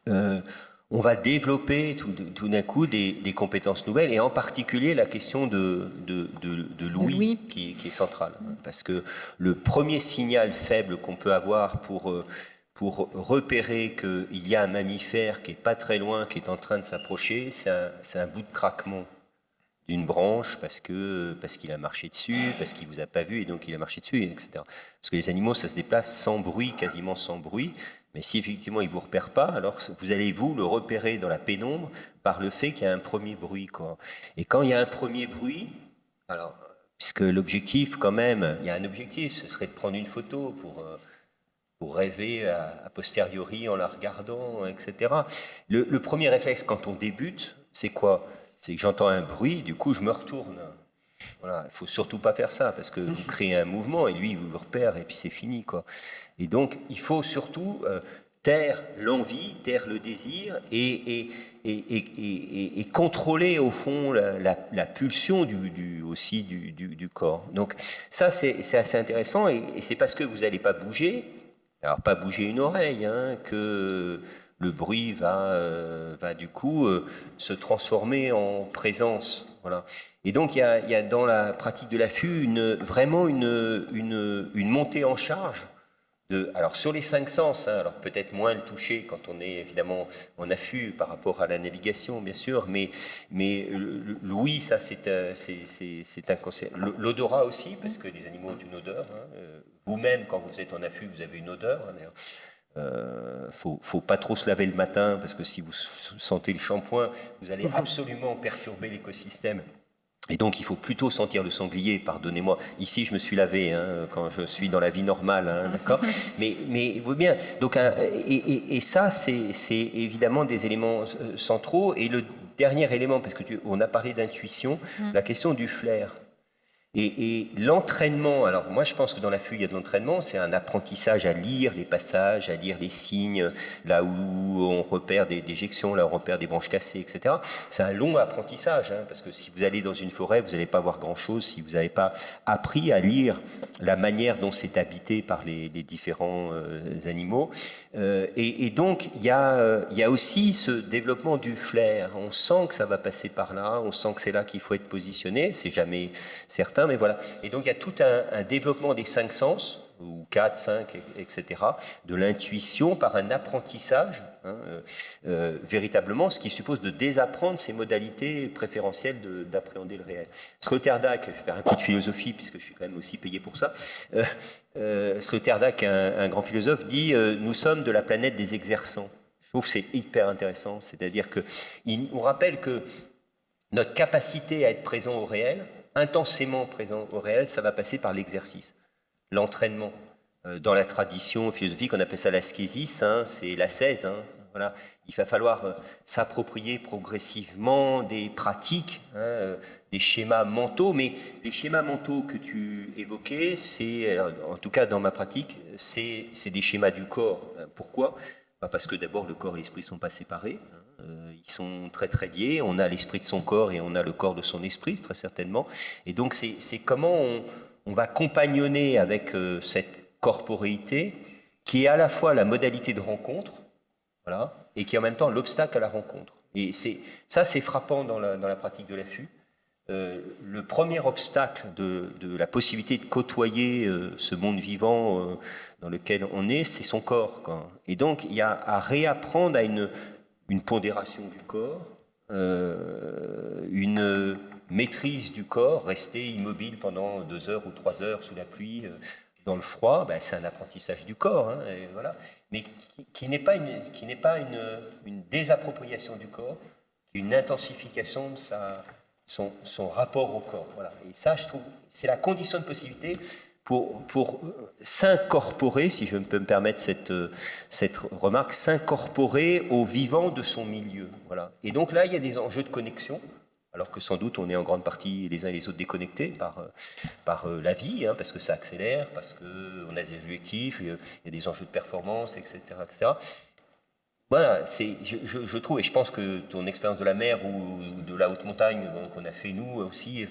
on va développer tout d'un coup des compétences nouvelles, et en particulier la question de l'ouïe qui est centrale. Parce que le premier signal faible qu'on peut avoir pour repérer qu'il y a un mammifère qui n'est pas très loin, qui est en train de s'approcher, c'est un bout de craquement d'une branche parce qu'il a marché dessus, parce qu'il ne vous a pas vu et donc il a marché dessus, etc. Parce que les animaux, ça se déplace sans bruit, quasiment sans bruit. Mais si effectivement il ne vous repère pas, alors vous allez vous le repérer dans la pénombre par le fait qu'il y a un premier bruit, quoi. Et quand il y a un premier bruit, alors, puisque l'objectif quand même, il y a un objectif, ce serait de prendre une photo pour rêver a posteriori en la regardant, etc. Le premier réflexe quand on débute, c'est quoi? C'est que j'entends un bruit, du coup je me retourne. Voilà, il ne faut surtout pas faire ça, parce que vous créez un mouvement et lui il vous le repère et puis c'est fini, quoi. Et donc il faut surtout taire l'envie, taire le désir et contrôler au fond la pulsion aussi du corps. Donc ça c'est assez intéressant, et c'est parce que vous n'allez pas bouger, alors pas bouger une oreille, hein, que le bruit va du coup se transformer en présence. Voilà. Et donc il y a dans la pratique de l'affût vraiment une montée en charge. Alors sur les 5 sens, hein, alors peut-être moins le toucher quand on est évidemment en affût par rapport à la navigation, bien sûr, mais l'ouïe, ça c'est un concept. L'odorat aussi, parce que les animaux ont une odeur. Hein. Vous-même, quand vous êtes en affût, vous avez une odeur. Hein, Faut pas trop se laver le matin parce que si vous sentez le shampoing, vous allez absolument perturber l'écosystème. Et donc, il faut plutôt sentir le sanglier, pardonnez-moi. Ici, je me suis lavé quand je suis dans la vie normale, d'accord. Mais vous voyez bien. Donc, et ça, c'est évidemment des éléments centraux. Et le dernier élément, parce que on a parlé d'intuition, la question du flair. Et l'entraînement, alors moi je pense que dans la fugue il y a de l'entraînement, c'est un apprentissage à lire les passages, à lire les signes, là où on repère des déjections, là où on repère des branches cassées, etc. C'est un long apprentissage, parce que si vous allez dans une forêt, vous n'allez pas voir grand-chose si vous n'avez pas appris à lire la manière dont c'est habité par les différents animaux. Et donc il y a aussi ce développement du flair, on sent que ça va passer par là, on sent que c'est là qu'il faut être positionné, c'est jamais certain. Mais voilà. Et donc il y a tout un développement des 5 sens, ou 4, 5, etc., de l'intuition par un apprentissage, véritablement, ce qui suppose de désapprendre ces modalités préférentielles d'appréhender le réel. Sloterdijk, je vais faire un coup de philosophie, puisque je suis quand même aussi payé pour ça, Sloterdijk, un grand philosophe, dit « Nous sommes de la planète des exerçants ». Je trouve que c'est hyper intéressant, c'est-à-dire qu'il nous rappelle que notre capacité à être présent au réel, intensément présent au réel, ça va passer par l'exercice, l'entraînement. Dans la tradition philosophique, on appelle ça l'ascésis, c'est l'ascèse. Voilà. Il va falloir s'approprier progressivement des pratiques, des schémas mentaux. Mais les schémas mentaux que tu évoquais, en tout cas dans ma pratique, c'est des schémas du corps. Pourquoi ? Parce que d'abord, le corps et l'esprit ne sont pas séparés. Ils sont très très liés. On a l'esprit de son corps et on a le corps de son esprit, très certainement. Et donc, c'est comment on va compagnonner avec cette corporéité qui est à la fois la modalité de rencontre, voilà, et qui est en même temps l'obstacle à la rencontre. Et ça, c'est frappant dans la pratique de l'affût. Le premier obstacle de la possibilité de côtoyer ce monde vivant dans lequel on est, c'est son corps, quoi. Et donc, il y a à réapprendre à une pondération du corps, une maîtrise du corps, rester immobile pendant 2 heures ou 3 heures sous la pluie, dans le froid, c'est un apprentissage du corps, et voilà. Mais qui n'est pas une désappropriation du corps, une intensification de son rapport au corps. Voilà. Et ça, je trouve, c'est la condition de possibilité pour s'incorporer, si je peux me permettre cette remarque, s'incorporer au vivant de son milieu. Voilà. Et donc là, il y a des enjeux de connexion, alors que sans doute on est en grande partie les uns et les autres déconnectés par la vie, parce que ça accélère, parce qu'on a des objectifs, il y a des enjeux de performance, etc. etc. Voilà, je trouve, et je pense que ton expérience de la mer ou de la haute montagne qu'on a fait nous aussi,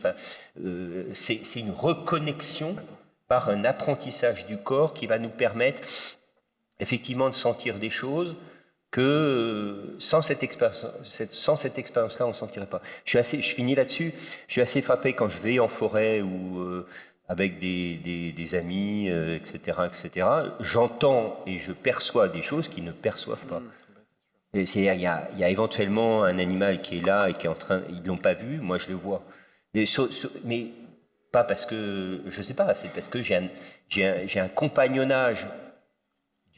c'est une reconnexion par un apprentissage du corps qui va nous permettre effectivement de sentir des choses que sans cette expérience-là, on ne sentirait pas. Je finis là-dessus, je suis assez frappé quand je vais en forêt ou avec des amis, etc., etc. J'entends et je perçois des choses qu'ils ne perçoivent pas. Il y a éventuellement un animal qui est là et qui est en train, ils ne l'ont pas vu, moi je le vois. Mais pas parce que, je ne sais pas, c'est parce que j'ai un compagnonnage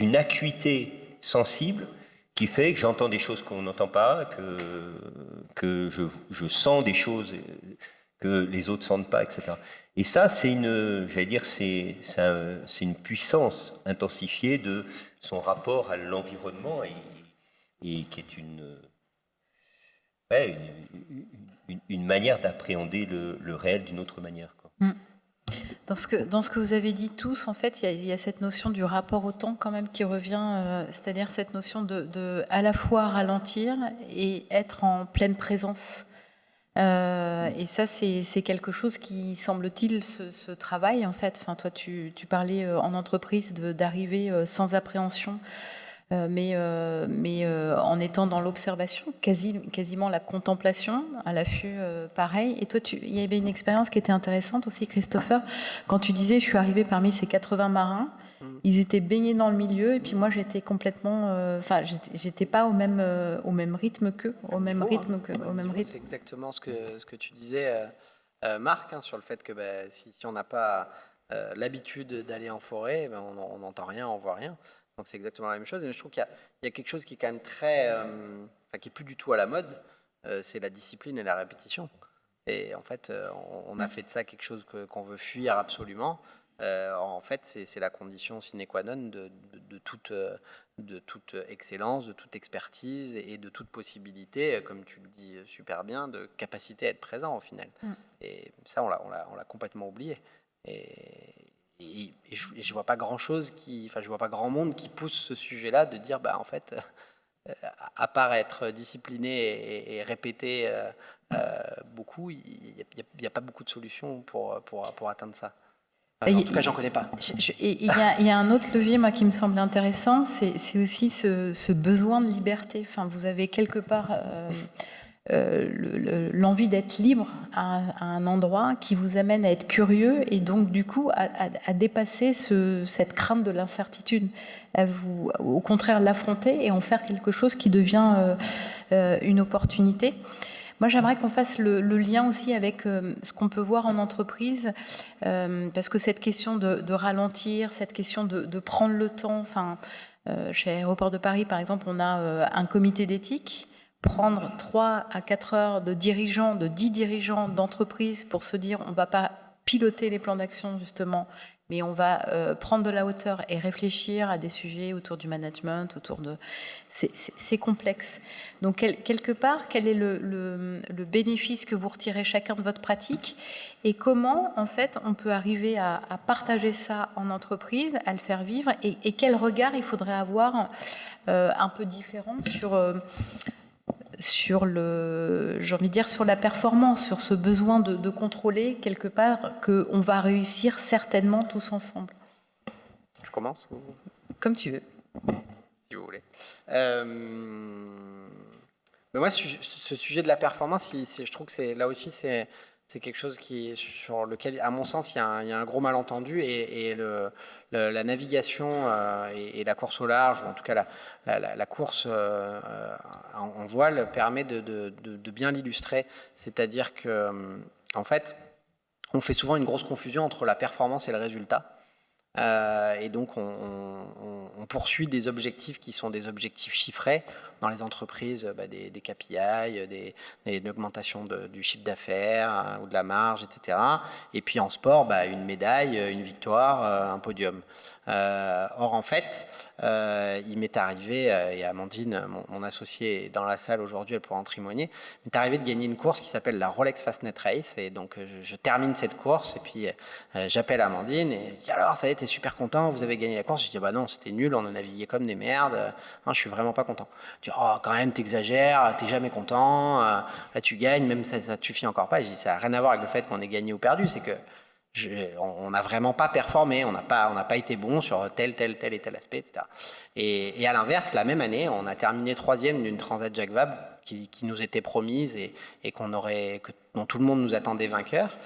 d'une acuité sensible qui fait que j'entends des choses qu'on n'entend pas, que je sens des choses que les autres ne sentent pas, etc. Et ça, c'est une puissance intensifiée de son rapport à l'environnement et qui est une manière d'appréhender le réel d'une autre manière, quoi. Dans ce que vous avez dit tous, en fait, il y a cette notion du rapport au temps quand même qui revient, c'est-à-dire cette notion de à la fois ralentir et être en pleine présence. Et ça, c'est quelque chose qui, semble-t-il, se travaille, en fait. Enfin, toi, tu parlais en entreprise d'arriver sans appréhension, mais en étant dans l'observation, quasiment la contemplation, à l'affût, pareil. Et toi, il y avait une expérience qui était intéressante aussi, Christopher, quand tu disais, je suis arrivée parmi ces 80 marins, ils étaient baignés dans le milieu, et puis moi, j'étais complètement... j'étais pas au même rythme qu'eux, au même rythme. C'est exactement ce que tu disais, Marc, sur le fait que si on n'a pas l'habitude d'aller en forêt, on n'entend rien, on voit rien. Donc c'est exactement la même chose. Mais je trouve qu'il y a quelque chose qui est quand même très, qui est plus du tout à la mode, c'est la discipline et la répétition. Et en fait, on a fait de ça quelque chose qu'on veut fuir absolument. En fait, c'est la condition sine qua non de toute excellence, de toute expertise et de toute possibilité, comme tu le dis super bien, de capacité à être présent au final. Et ça, on l'a complètement oublié. Et je vois pas je vois pas grand monde qui pousse ce sujet-là de dire, en fait, à part être discipliné et répéter beaucoup, il n'y a pas beaucoup de solutions pour atteindre ça. En tout cas, j'en connais pas. Il y a un autre levier, moi, qui me semble intéressant, c'est aussi ce besoin de liberté. Enfin, vous avez quelque part l'envie d'être libre à un endroit qui vous amène à être curieux et donc, du coup, à dépasser cette crainte de l'incertitude, à vous, au contraire, l'affronter et en faire quelque chose qui devient une opportunité. Moi, j'aimerais qu'on fasse le lien aussi avec ce qu'on peut voir en entreprise, parce que cette question de ralentir, cette question de prendre le temps, enfin, chez Aéroports de Paris, par exemple, on a un comité d'éthique. Prendre 3 à 4 heures de 10 dirigeants d'entreprise pour se dire on ne va pas piloter les plans d'action, justement, mais on va prendre de la hauteur et réfléchir à des sujets autour du management, autour de... C'est complexe. Donc, quelque part, quel est le bénéfice que vous retirez chacun de votre pratique et comment, en fait, on peut arriver à partager ça en entreprise, à le faire vivre et quel regard il faudrait avoir un peu différent sur j'ai envie de dire, sur la performance, sur ce besoin de contrôler quelque part qu'on va réussir certainement tous ensemble. Je commence ou... Comme tu veux. Si vous voulez. Mais moi, ce sujet de la performance, je trouve que là aussi, c'est quelque chose sur lequel, à mon sens, il y a un gros malentendu et la navigation et la course au large, ou en tout cas la course en voile, permet de bien l'illustrer. C'est-à-dire que, en fait, on fait souvent une grosse confusion entre la performance et le résultat. Et donc, on poursuit des objectifs qui sont des objectifs chiffrés. Dans les entreprises, des KPI, une augmentation du chiffre d'affaires ou de la marge, etc. Et puis en sport, une médaille, une victoire, un podium. Or, en fait, il m'est arrivé, et Amandine, mon associée, est dans la salle aujourd'hui, elle pourra en témoigner, il m'est arrivé de gagner une course qui s'appelle la Rolex Fastnet Race. Et donc, je termine cette course et puis j'appelle Amandine et je dis alors, ça y est, t'es super content, vous avez gagné la course. Je dis non, c'était nul, on a navigué comme des merdes, je suis vraiment pas content. Je dis oh, quand même, t'exagères, t'es jamais content, là tu gagnes, même ça te suffit encore pas. Je dis ça n'a rien à voir avec le fait qu'on ait gagné ou perdu, c'est que on n'a vraiment pas performé, on n'a pas été bon sur tel et tel aspect, etc. Et à l'inverse, la même année, on a terminé 3e d'une Transat Jacques Vabre qui nous était promise et dont tout le monde nous attendait vainqueur.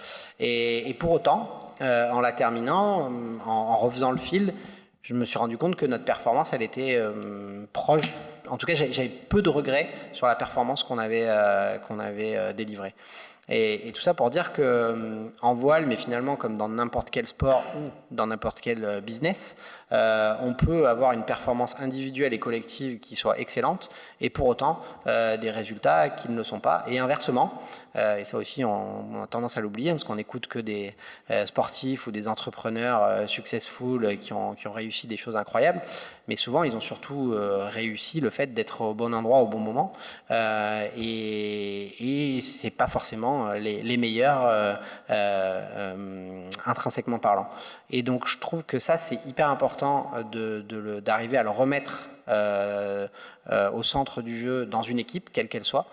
Et pour autant, en la terminant, en refaisant le fil, je me suis rendu compte que notre performance, elle était proche. En tout cas, j'avais peu de regrets sur la performance qu'on avait délivrée. Et tout ça pour dire qu'en voile, mais finalement comme dans n'importe quel sport ou dans n'importe quel business, on peut avoir une performance individuelle et collective qui soit excellente et pour autant des résultats qui ne le sont pas. Et inversement, et ça aussi on a tendance à l'oublier parce qu'on n'écoute que des sportifs ou des entrepreneurs successful qui ont réussi des choses incroyables, mais souvent ils ont surtout réussi le fait d'être au bon endroit au bon moment et c'est pas forcément les meilleurs intrinsèquement parlant. Et donc je trouve que ça c'est hyper important d'arriver à le remettre au centre du jeu dans une équipe, quelle qu'elle soit,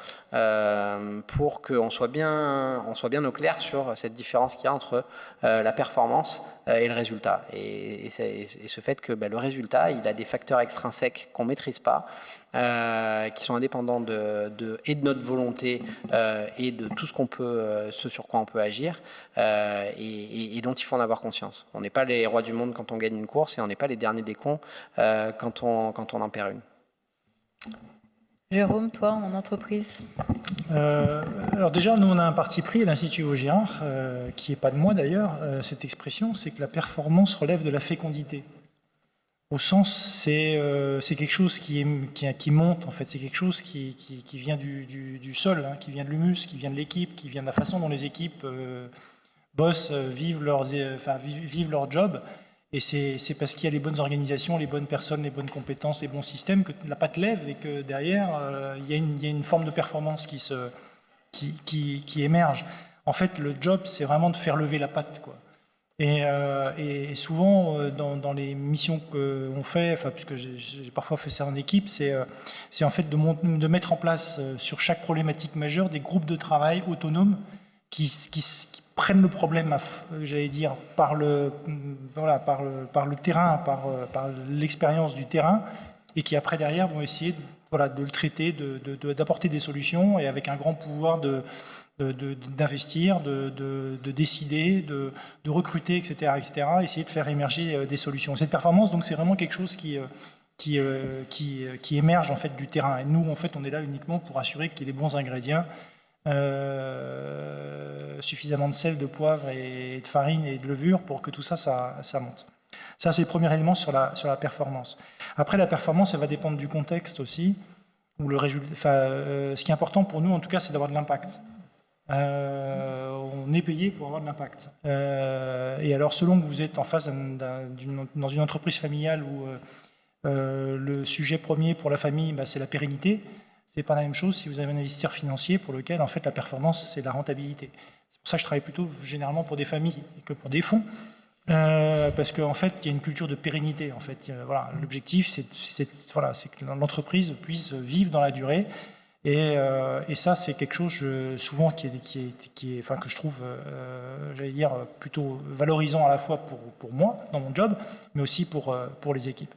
pour qu'on soit bien au clair sur cette différence qu'il y a entre la performance et le résultat. Et ce fait que le résultat, il a des facteurs extrinsèques qu'on ne maîtrise pas, qui sont indépendants et de notre volonté et de tout ce sur quoi on peut agir, et dont il faut en avoir conscience. On n'est pas les rois du monde quand on gagne une course et on n'est pas les derniers des cons quand on en perd une. Jérôme, toi, en entreprise? Alors déjà, nous, on a un parti pris à l'Institut Vaugirard, qui n'est pas de moi d'ailleurs, cette expression, c'est que la performance relève de la fécondité. Au sens, c'est quelque chose qui monte, en fait. C'est quelque chose qui vient du sol, hein, qui vient de l'humus, qui vient de l'équipe, qui vient de la façon dont les équipes bossent, vivent leur job. Et c'est parce qu'il y a les bonnes organisations, les bonnes personnes, les bonnes compétences, les bons systèmes que la patte lève et que derrière, il y a une forme de performance qui émerge. En fait, le job, c'est vraiment de faire lever la patte, quoi. Et souvent, dans les missions qu'on fait, puisque j'ai parfois fait ça en équipe, c'est en fait de mettre en place sur chaque problématique majeure des groupes de travail autonomes qui prennent le problème, j'allais dire, par le terrain, par l'expérience du terrain, et qui après derrière vont essayer de le traiter, d'apporter des solutions, et avec un grand pouvoir d'investir, de décider, de recruter, etc., essayer de faire émerger des solutions. Cette performance, donc, c'est vraiment quelque chose qui émerge en fait du terrain. Et nous, en fait, on est là uniquement pour assurer qu'il y ait les bons ingrédients, suffisamment de sel, de poivre et de farine et de levure pour que tout ça monte. Ça, c'est le premier élément sur la performance. Après, la performance, elle va dépendre du contexte aussi. Où ce qui est important pour nous, en tout cas, c'est d'avoir de l'impact. On est payé pour avoir de l'impact. Et alors, selon que vous êtes en face dans une entreprise familiale où le sujet premier pour la famille, c'est la pérennité, c'est pas la même chose si vous avez un investisseur financier pour lequel, en fait, la performance, c'est la rentabilité. C'est pour ça que je travaille plutôt généralement pour des familles que pour des fonds. Parce qu'en fait, il y a une culture de pérennité. En fait, voilà, l'objectif, c'est que l'entreprise puisse vivre dans la durée. Et ça, c'est quelque chose souvent que je trouve, j'allais dire, plutôt valorisant à la fois pour moi dans mon job, mais aussi pour les équipes.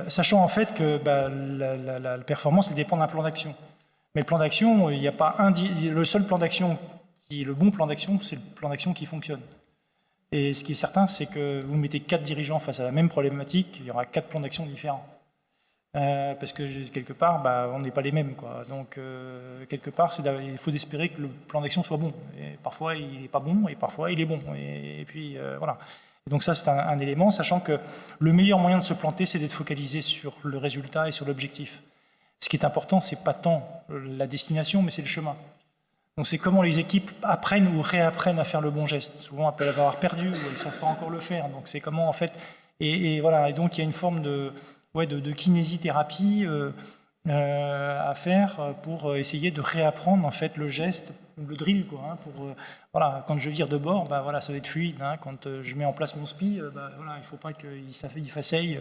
Sachant en fait que la performance, elle dépend d'un plan d'action. Mais le plan d'action, il n'y a pas le seul plan d'action le bon plan d'action, c'est le plan d'action qui fonctionne. Et ce qui est certain, c'est que vous mettez 4 dirigeants face à la même problématique, il y aura 4 plans d'action différents. Parce que quelque part, on n'est pas les mêmes, quoi. Donc, quelque part, il faut espérer que le plan d'action soit bon. Et parfois, il n'est pas bon, et parfois, il est bon. Et puis, voilà. Et donc ça, c'est un élément, sachant que le meilleur moyen de se planter, c'est d'être focalisé sur le résultat et sur l'objectif. Ce qui est important, c'est pas tant la destination, mais c'est le chemin. Donc c'est comment les équipes apprennent ou réapprennent à faire le bon geste. Souvent, elles peuvent avoir perdu ou elles ne savent pas encore le faire. Donc c'est comment, en fait... Et voilà. Et donc, il y a une forme de kinésithérapie à faire pour essayer de réapprendre, en fait, le geste, le drill, quoi. Hein, voilà, quand je vire de bord, ça va être fluide. Hein, quand je mets en place mon spi, il ne faut pas qu'il faceille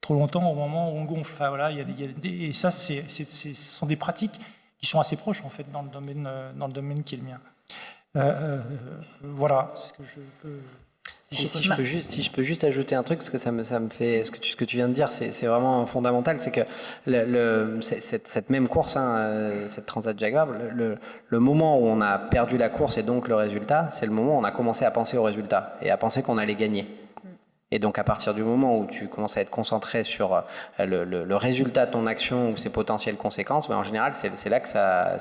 trop longtemps au moment où on gonfle. Enfin, voilà, et ça, ce sont des pratiques qui sont assez proches, en fait, dans le domaine qui est le mien. Voilà ce que je peux... Si je peux juste ajouter un truc, parce que ça me fait... Ce que tu viens de dire, c'est vraiment fondamental, c'est que cette même course, cette Transat Jaguar, le moment où on a perdu la course et donc le résultat, c'est le moment où on a commencé à penser au résultat et à penser qu'on allait gagner. Et donc, à partir du moment où tu commences à être concentré sur le résultat de ton action ou ses potentielles conséquences, en général, c'est là que ça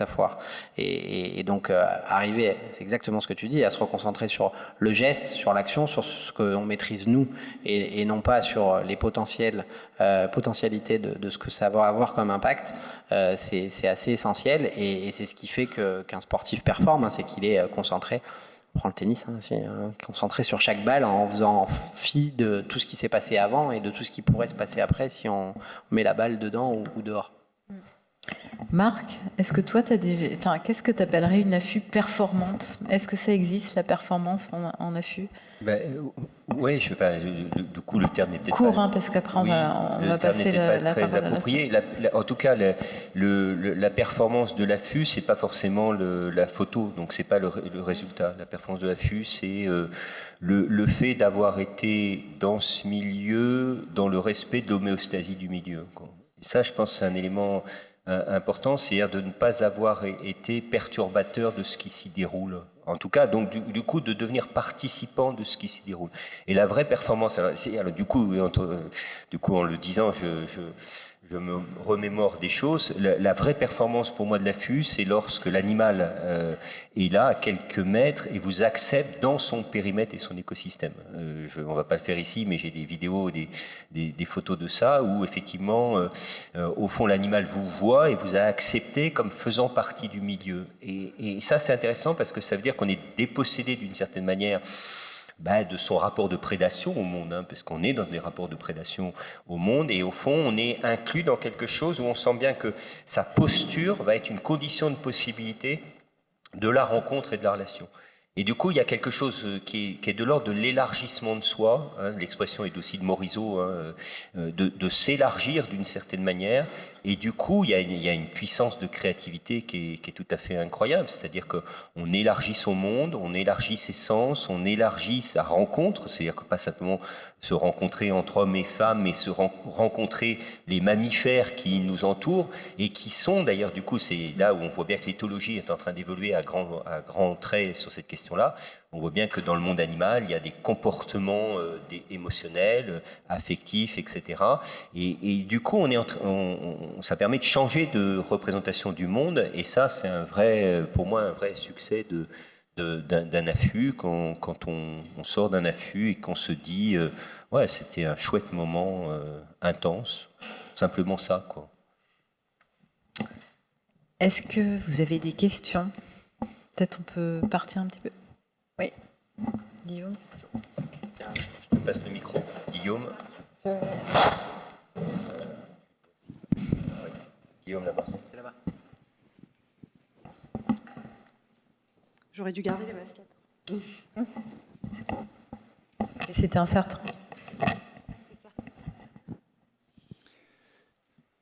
foire. Et donc, arriver, c'est exactement ce que tu dis, à se reconcentrer sur le geste, sur l'action, sur ce qu'on maîtrise nous, et non pas sur les potentialités de ce que ça va avoir comme impact, c'est assez essentiel. Et c'est ce qui fait qu'un sportif performe, c'est qu'il est concentré. On prend le tennis, concentré sur chaque balle en faisant fi de tout ce qui s'est passé avant et de tout ce qui pourrait se passer après si on met la balle dedans ou dehors. Marc, est-ce que toi, qu'est-ce que tu appellerais une affût performante? Est-ce que ça existe, la performance en affût? Oui, du coup, le terme n'est peut-être court, pas... parce qu'après, on va passer la très parole approprié. En tout cas, la performance de l'affût, c'est pas forcément la photo, donc c'est pas le résultat. La performance de l'affût, c'est le fait d'avoir été dans ce milieu, dans le respect de l'homéostasie du milieu, quoi. Et ça, je pense, c'est un élément important, c'est-à-dire de ne pas avoir été perturbateur de ce qui s'y déroule. En tout cas, donc du coup, de devenir participant de ce qui s'y déroule. Et la vraie performance, du coup, en le disant, je me remémore des choses. La vraie performance pour moi de l'affût, c'est lorsque l'animal est là à quelques mètres et vous accepte dans son périmètre et son écosystème. On ne va pas le faire ici, mais j'ai des vidéos, des photos de ça, où effectivement, au fond, l'animal vous voit et vous a accepté comme faisant partie du milieu. Et ça, c'est intéressant parce que ça veut dire qu'on est dépossédé d'une certaine manière de son rapport de prédation au monde, parce qu'on est dans des rapports de prédation au monde, et au fond, on est inclus dans quelque chose où on sent bien que sa posture va être une condition de possibilité de la rencontre et de la relation. Et du coup, il y a quelque chose qui est de l'ordre de l'élargissement de soi, l'expression est aussi de Morisot, de s'élargir d'une certaine manière, et du coup, il y a une puissance de créativité qui est tout à fait incroyable, c'est-à-dire qu'on élargit son monde, on élargit ses sens, on élargit sa rencontre, c'est-à-dire que pas simplement se rencontrer entre hommes et femmes, mais se rencontrer les mammifères qui nous entourent, et qui sont d'ailleurs, du coup, c'est là où on voit bien que l'éthologie est en train d'évoluer à grands traits sur cette question-là. On voit bien que dans le monde animal, il y a des comportements émotionnels, affectifs, etc. Et du coup, ça permet de changer de représentation du monde. Et ça, c'est pour moi, un vrai succès d'un affût. Quand on sort d'un affût et qu'on se dit, ouais, c'était un chouette moment intense. Simplement ça, quoi. Est-ce que vous avez des questions? Peut-être on peut partir un petit peu. Oui, Guillaume. Je te passe le micro, Guillaume. Guillaume là-bas. J'aurais dû garder les baskets. Et c'était incertain.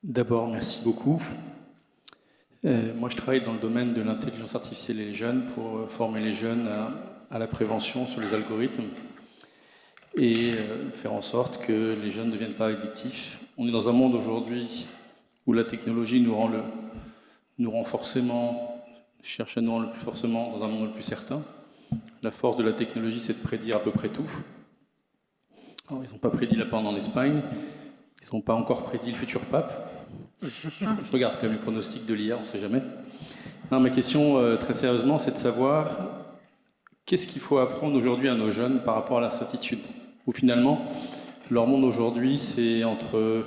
D'abord, merci beaucoup. Moi, je travaille dans le domaine de l'intelligence artificielle et les jeunes pour former les jeunes à la prévention sur les algorithmes et faire en sorte que les jeunes ne deviennent pas addictifs. On est dans un monde aujourd'hui où la technologie nous rend forcément, cherche à nous rendre le plus forcément dans un monde le plus certain. La force de la technologie, c'est de prédire à peu près tout. Alors, ils n'ont pas prédit la panne en Espagne, ils n'ont pas encore prédit le futur pape. Je regarde quand même les pronostics de l'IA, on ne sait jamais. Non, ma question, très sérieusement, c'est de savoir qu'est-ce qu'il faut apprendre aujourd'hui à nos jeunes par rapport à l'incertitude. Où finalement, leur monde aujourd'hui, c'est entre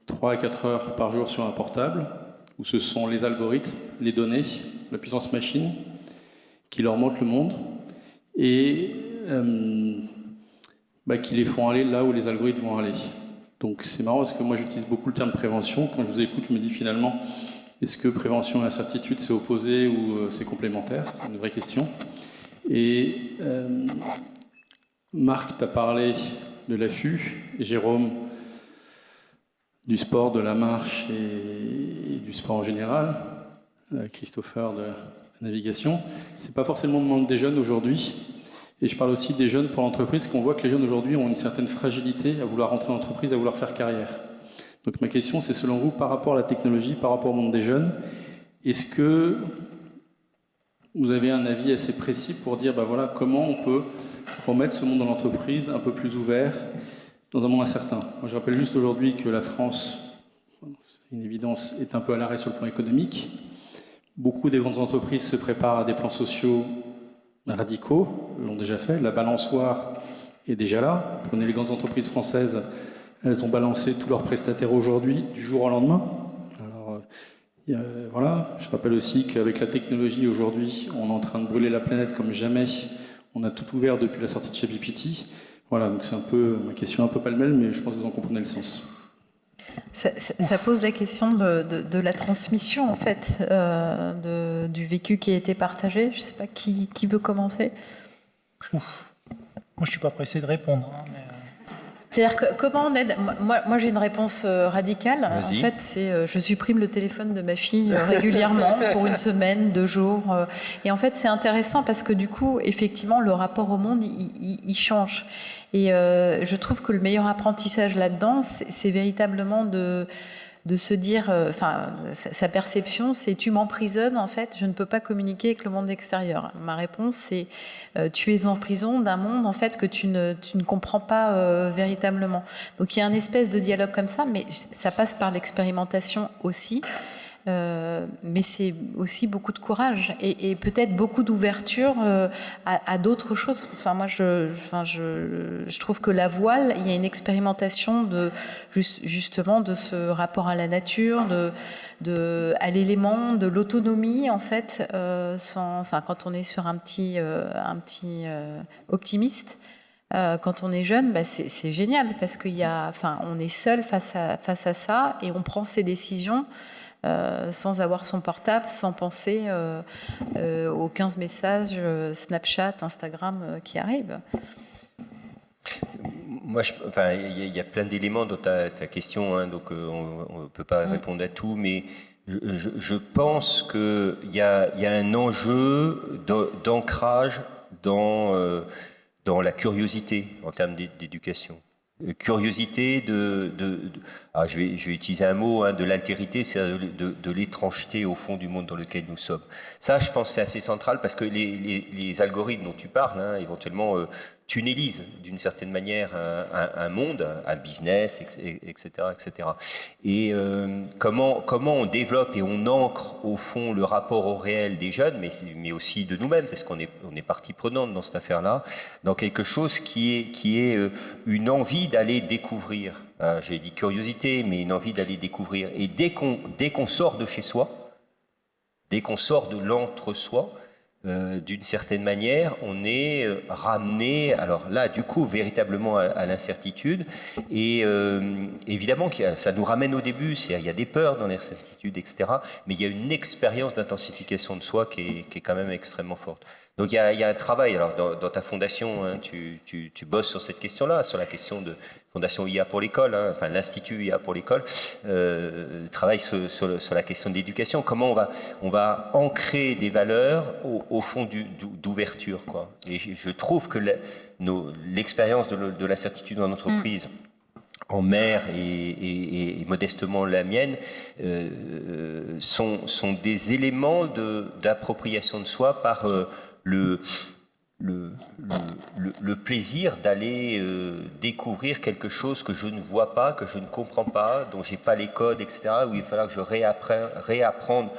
3 à 4 heures par jour sur un portable, où ce sont les algorithmes, les données, la puissance machine, qui leur montrent le monde, et qui les font aller là où les algorithmes vont aller. Donc c'est marrant parce que moi j'utilise beaucoup le terme prévention. Quand je vous écoute, je me dis finalement, est-ce que prévention et incertitude c'est opposé ou c'est complémentaire? C'est une vraie question. Et Marc t'a parlé de l'affût, et Jérôme du sport, de la marche et du sport en général, Christopher de la navigation. C'est pas forcément le monde des jeunes aujourd'hui. Et je parle aussi des jeunes pour l'entreprise, qu'on voit que les jeunes aujourd'hui ont une certaine fragilité à vouloir rentrer en entreprise, à vouloir faire carrière. Donc ma question, c'est selon vous, par rapport à la technologie, par rapport au monde des jeunes, est-ce que vous avez un avis assez précis pour dire voilà, comment on peut remettre ce monde dans l'entreprise un peu plus ouvert dans un monde incertain? Moi, je rappelle juste aujourd'hui que la France, c'est une évidence, est un peu à l'arrêt sur le plan économique. Beaucoup des grandes entreprises se préparent à des plans sociaux radicaux, l'ont déjà fait. La balançoire est déjà là. Prenez les grandes entreprises françaises, elles ont balancé tous leurs prestataires aujourd'hui, du jour au lendemain. Alors, voilà. Je rappelle aussi qu'avec la technologie aujourd'hui, on est en train de brûler la planète comme jamais. On a tout ouvert depuis la sortie de ChatGPT. Voilà, donc c'est un peu ma question un peu pêle-mêle, mais je pense que vous en comprenez le sens. Ça pose la question de la transmission, en fait, du vécu qui a été partagé. Je ne sais pas qui veut commencer. Moi, je ne suis pas pressé de répondre. C'est-à-dire que comment on aide? Moi, j'ai une réponse radicale. Vas-y. En fait, c'est je supprime le téléphone de ma fille régulièrement pour une semaine, 2 jours. Et en fait, c'est intéressant parce que du coup, effectivement, le rapport au monde, il change. Et je trouve que le meilleur apprentissage là-dedans, c'est véritablement de se dire, sa perception, c'est tu m'emprisonnes, en fait, je ne peux pas communiquer avec le monde extérieur. Ma réponse, c'est tu es en prison d'un monde, en fait, que tu ne comprends pas véritablement. Donc il y a une espèce de dialogue comme ça, mais ça passe par l'expérimentation aussi. Mais c'est aussi beaucoup de courage et peut-être beaucoup d'ouverture à d'autres choses. Enfin, moi, je trouve que la voile, il y a une expérimentation justement de ce rapport à la nature, à l'élément, de l'autonomie, en fait, quand on est sur un petit optimiste. Quand on est jeune, c'est génial parce on est seul face à ça et on prend ses décisions sans avoir son portable, sans penser aux 15 messages Snapchat, Instagram qui arrivent. Moi, il y a plein d'éléments dans ta question, hein, donc on ne peut pas répondre à tout, mais je pense qu'il y a un enjeu d'ancrage dans la curiosité en termes d'éducation. Curiosité alors je vais utiliser un mot, hein, de l'altérité, c'est de l'étrangeté au fond du monde dans lequel nous sommes. Ça, je pense, c'est assez central parce que les algorithmes dont tu parles, hein, éventuellement, tunnelisent d'une certaine manière un monde, un business, etc., etc. Et comment on développe et on ancre au fond le rapport au réel des jeunes, mais aussi de nous-mêmes, parce qu'on est partie prenante dans cette affaire-là, dans quelque chose qui est une envie d'aller découvrir. J'ai dit curiosité, mais une envie d'aller découvrir. Et dès qu'on sort de chez soi, dès qu'on sort de l'entre-soi, d'une certaine manière, on est ramené, alors là, du coup, véritablement à l'incertitude. Et évidemment, ça nous ramène au début, il y a des peurs dans l'incertitude, etc. Mais il y a une expérience d'intensification de soi qui est quand même extrêmement forte. Donc il y a un travail. Alors dans ta fondation, hein, tu bosses sur cette question-là, sur la question de Fondation IA pour l'école, hein, enfin l'Institut IA pour l'école, travaille sur la question de l'éducation. Comment on va ancrer des valeurs au fond d'ouverture, quoi. Et je trouve que l'expérience de l'incertitude en entreprise, en mer et modestement la mienne, sont des éléments d'appropriation de soi par le plaisir d'aller découvrir quelque chose que je ne vois pas, que je ne comprends pas, dont j'ai pas les codes, etc., où il va falloir que je réapprendre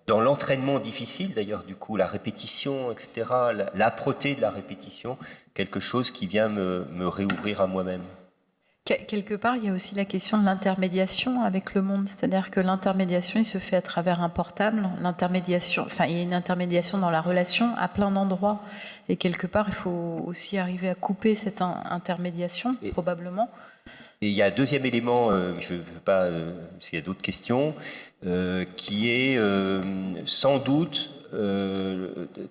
dans l'entraînement difficile, d'ailleurs, du coup, la répétition, etc., l'âpreté de la répétition, quelque chose qui vient me réouvrir à moi-même. Quelque part, il y a aussi la question de l'intermédiation avec le monde, c'est-à-dire que l'intermédiation, il se fait à travers un portable. L'intermédiation, il y a une intermédiation dans la relation à plein d'endroits, et quelque part, il faut aussi arriver à couper cette intermédiation, probablement. Et il y a un deuxième élément, je ne veux pas, s'il y a d'autres questions, qui est sans doute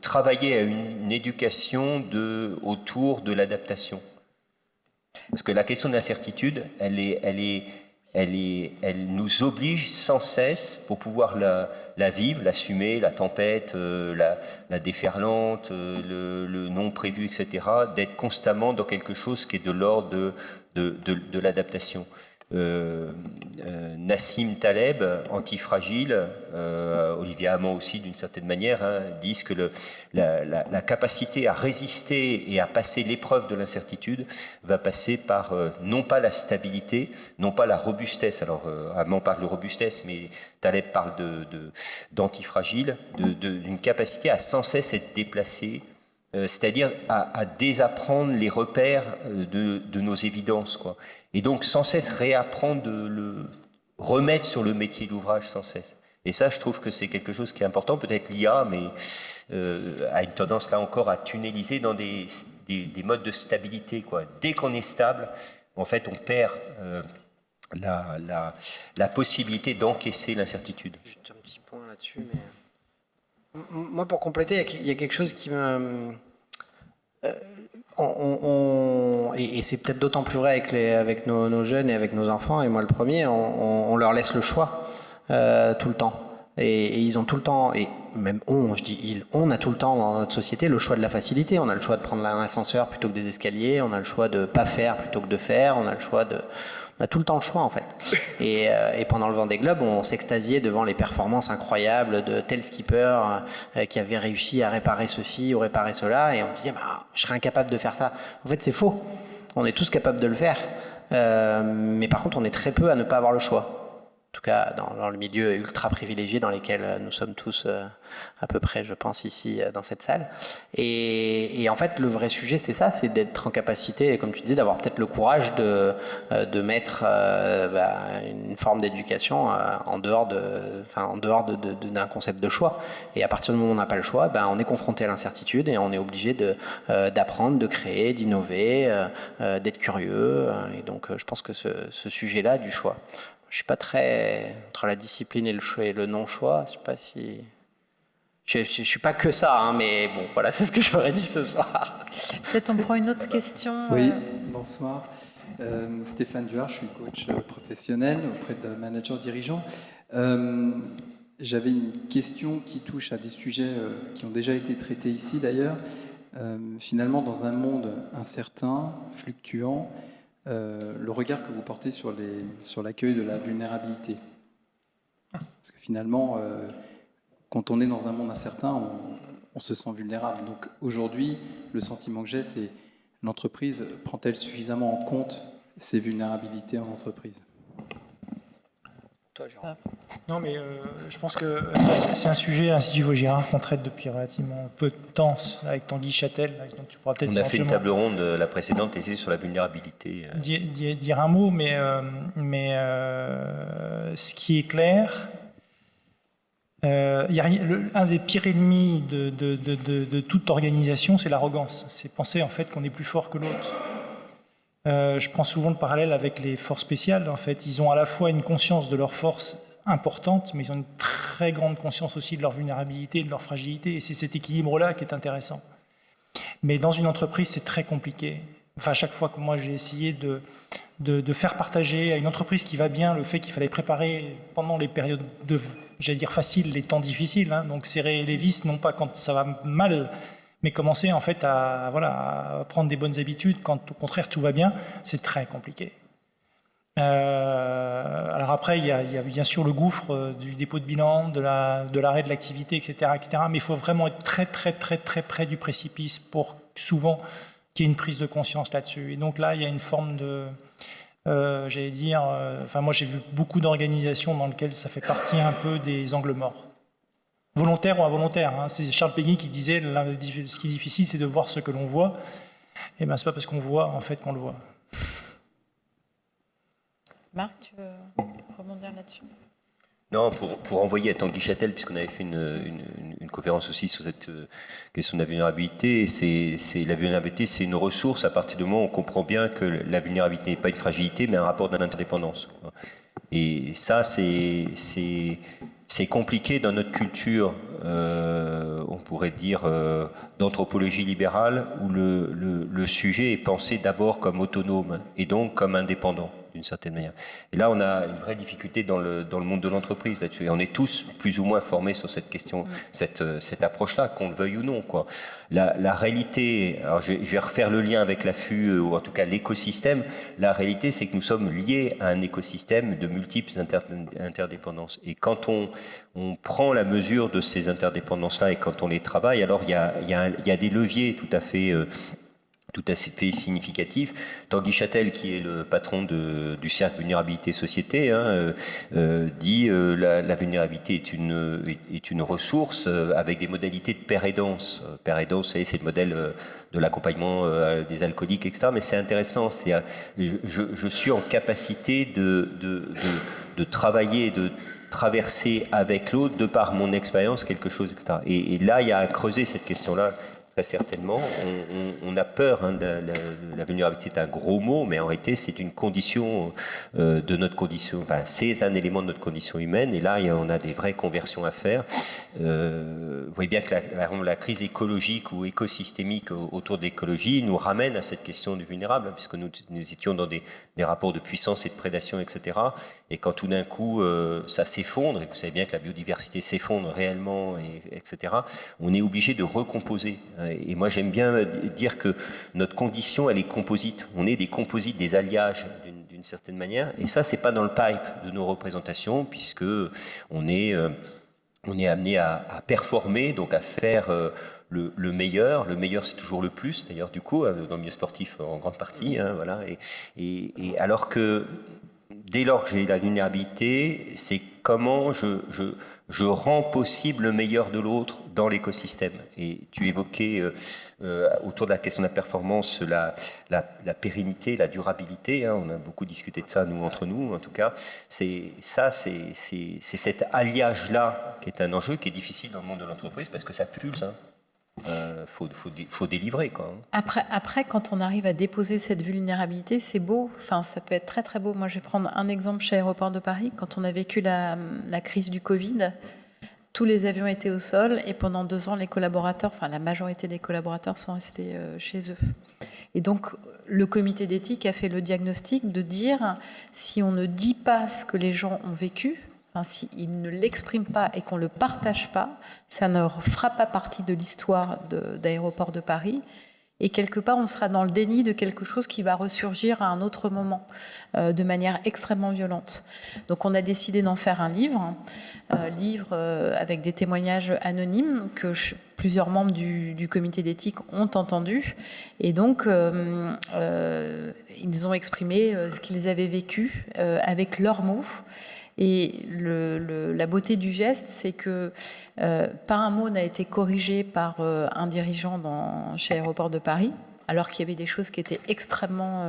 travailler à une éducation autour de l'adaptation. Parce que la question de l'incertitude, elle nous oblige sans cesse, pour pouvoir la vivre, l'assumer, la tempête, la déferlante, le non prévu, etc., d'être constamment dans quelque chose qui est de l'ordre de l'adaptation. Nassim Taleb, Antifragile, Olivier Hamon aussi d'une certaine manière, hein, disent que la capacité à résister et à passer l'épreuve de l'incertitude va passer par non pas la stabilité, non pas la robustesse. Alors Hamon parle de robustesse, mais Taleb parle d'antifragile, d'une capacité à sans cesse être déplacé, c'est-à-dire à désapprendre les repères de nos évidences, quoi. Et donc sans cesse réapprendre, remettre sur le métier d'ouvrage sans cesse. Et ça, je trouve que c'est quelque chose qui est important. Peut-être l'IA, mais a une tendance là encore à tunneliser dans des modes de stabilité, quoi. Dès qu'on est stable, en fait, on perd la possibilité d'encaisser l'incertitude. Juste un petit point là-dessus, mais moi, pour compléter, il y a quelque chose qui me... et c'est peut-être d'autant plus vrai avec nos jeunes et avec nos enfants, et moi le premier, on leur laisse le choix tout le temps. Et ils ont tout le temps, et même on a tout le temps dans notre société le choix de la facilité. On a le choix de prendre un ascenseur plutôt que des escaliers, on a le choix de pas faire plutôt que de faire, on a tout le temps le choix en fait. Et pendant le Vendée Globe, on s'extasiait devant les performances incroyables de tel skipper qui avait réussi à réparer ceci ou réparer cela, et on se disait je serais incapable de faire ça. En fait, c'est faux. On est tous capables de le faire, mais par contre, on est très peu à ne pas avoir le choix. En tout cas, dans le milieu ultra privilégié dans lequel nous sommes tous à peu près, je pense, ici, dans cette salle. Et en fait, le vrai sujet, c'est ça, c'est d'être en capacité, comme tu disais, d'avoir peut-être le courage de mettre une forme d'éducation en dehors d'un concept de choix. Et à partir du moment où on n'a pas le choix, on est confronté à l'incertitude et on est obligé d'apprendre, de créer, d'innover, d'être curieux. Et donc, je pense que ce sujet-là du choix. Je suis pas très entre la discipline et le choix et le non-choix. Je sais pas si je suis pas que ça, hein, mais bon, voilà, c'est ce que j'aurais dit ce soir. Peut-être on prend une autre question. Oui, bonsoir. Stéphane Duard, je suis coach professionnel auprès de managers dirigeants. J'avais une question qui touche à des sujets qui ont déjà été traités ici d'ailleurs. Finalement, dans un monde incertain, fluctuant, le regard que vous portez sur l'accueil de la vulnérabilité. Parce que finalement, quand on est dans un monde incertain, on se sent vulnérable. Donc aujourd'hui, le sentiment que j'ai, c'est l'entreprise prend-elle suffisamment en compte ces vulnérabilités en entreprise ? Toi, Jérôme. Non, mais je pense que c'est un sujet, Institut Vaugirard, qu'on traite depuis relativement peu de temps avec Tanguy Châtel. Donc tu pourras peut-être On a fait une table ronde, la précédente, et c'est sur la vulnérabilité. Dire un mot, mais ce qui est clair, un des pires ennemis de toute organisation, c'est l'arrogance. C'est penser en fait qu'on est plus fort que l'autre. Je prends souvent le parallèle avec les forces spéciales. En fait, ils ont à la fois une conscience de leur force importante, mais ils ont une très grande conscience aussi de leur vulnérabilité et de leur fragilité. Et c'est cet équilibre-là qui est intéressant. Mais dans une entreprise, c'est très compliqué. Enfin, à chaque fois que moi j'ai essayé de faire partager à une entreprise qui va bien le fait qu'il fallait préparer pendant les périodes faciles, les temps difficiles. Hein, donc serrer les vis, non pas quand ça va mal, mais commencer en fait à prendre des bonnes habitudes quand au contraire tout va bien, c'est très compliqué. Alors après, il y a bien sûr le gouffre du dépôt de bilan, de l'arrêt de l'activité, etc., etc. Mais il faut vraiment être très, très, très, très près du précipice pour souvent qu'il y ait une prise de conscience là-dessus. Et donc là, il y a une forme de... moi j'ai vu beaucoup d'organisations dans lesquelles ça fait partie un peu des angles morts. Volontaire ou involontaire. Hein. C'est Charles Péguy qui disait ce qui est difficile, c'est de voir ce que l'on voit. Et bien, c'est pas parce qu'on voit en fait qu'on le voit. Marc, tu veux rebondir là-dessus ? Non, pour envoyer à Tanguy Châtel, puisqu'on avait fait une conférence aussi sur cette question de la vulnérabilité, la vulnérabilité, c'est une ressource à partir du moment où on comprend bien que la vulnérabilité n'est pas une fragilité, mais un rapport d'interdépendance. Et ça, c'est compliqué dans notre culture, on pourrait dire, d'anthropologie libérale, où le sujet est pensé d'abord comme autonome et donc comme indépendant, d'une certaine manière. Et là, on a une vraie difficulté dans le monde de l'entreprise là-dessus. Et on est tous plus ou moins formés sur cette question, cette approche-là, qu'on le veuille ou non, quoi. La réalité, alors je vais refaire le lien avec l'affût, ou en tout cas l'écosystème. La réalité, c'est que nous sommes liés à un écosystème de multiples interdépendances. Et quand on prend la mesure de ces interdépendances-là et quand on les travaille, alors il y a des leviers tout à fait significatif. Tanguy Châtel, qui est le patron du cercle Vulnérabilité Société, dit la vulnérabilité est une ressource avec des modalités de pair aidance. Pair aidance, c'est le modèle de l'accompagnement des alcooliques, etc. Mais c'est intéressant. C'est-à-dire, je suis en capacité de travailler, de traverser avec l'autre, de par mon expérience, quelque chose, etc. Et là, il y a à creuser cette question-là très certainement. On a peur, hein, la vulnérabilité est un gros mot, mais en réalité c'est une condition de notre condition, enfin c'est un élément de notre condition humaine, et là on a des vraies conversions à faire. Vous voyez bien que la crise écologique ou écosystémique autour de l'écologie nous ramène à cette question du vulnérable, puisque nous étions dans des rapports de puissance et de prédation, etc. Et quand tout d'un coup ça s'effondre, et vous savez bien que la biodiversité s'effondre réellement, etc., on est obligé de recomposer. Et moi j'aime bien dire que notre condition, elle est composite. On est des composites, des alliages d'une certaine manière. Et ça, c'est pas dans le pipe de nos représentations, puisque on est amené à performer, donc à faire le meilleur. Le meilleur, c'est toujours le plus, d'ailleurs, du coup, dans le milieu sportif, en grande partie. Hein, voilà. Et alors que dès lors que j'ai la vulnérabilité, c'est comment je rends possible le meilleur de l'autre dans l'écosystème. Et tu évoquais autour de la question de la performance la pérennité, la durabilité. Hein, on a beaucoup discuté de ça, nous, entre nous, en tout cas. C'est cet alliage-là qui est un enjeu, qui est difficile dans le monde de l'entreprise, parce que ça pulse. Hein. Faut délivrer, quoi. Après, quand on arrive à déposer cette vulnérabilité, c'est beau. Enfin, ça peut être très très beau. Moi, je vais prendre un exemple chez Aéroports de Paris. Quand on a vécu la crise du Covid, tous les avions étaient au sol et pendant 2 ans, les collaborateurs, enfin la majorité des collaborateurs sont restés chez eux. Et donc, le comité d'éthique a fait le diagnostic de dire si on ne dit pas ce que les gens ont vécu, s'ils ne l'expriment pas et qu'on ne le partage pas, ça ne fera pas partie de l'histoire d'Aéroports de Paris. Et quelque part, on sera dans le déni de quelque chose qui va ressurgir à un autre moment, de manière extrêmement violente. Donc on a décidé d'en faire un livre avec des témoignages anonymes que plusieurs membres du comité d'éthique ont entendus. Et donc, ils ont exprimé ce qu'ils avaient vécu avec leurs mots. Et la beauté du geste, c'est que pas un mot n'a été corrigé par un dirigeant chez Aéroports de Paris, alors qu'il y avait des choses qui étaient extrêmement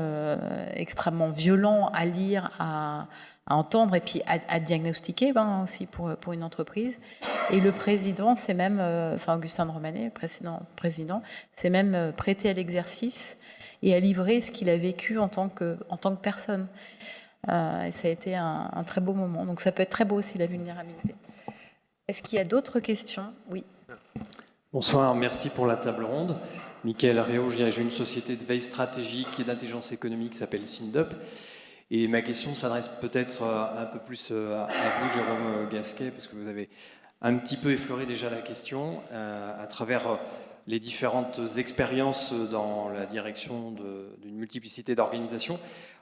violentes à lire, à entendre et puis à diagnostiquer aussi pour une entreprise. Et le président, c'est même, Augustin de Romanet, précédent président, s'est même prêté à l'exercice et à livrer ce qu'il a vécu en tant que personne. Et ça a été un très beau moment. Donc ça peut être très beau aussi, la vulnérabilité. Est-ce qu'il y a d'autres questions? Oui. Bonsoir, merci pour la table ronde. Michael Réau, je dirige une société de veille stratégique et d'intelligence économique qui s'appelle Sindup. Et ma question s'adresse peut-être un peu plus à vous, Jérôme Gasquet, parce que vous avez un petit peu effleuré déjà la question à travers les différentes expériences dans la direction d'une multiplicité d'organisations.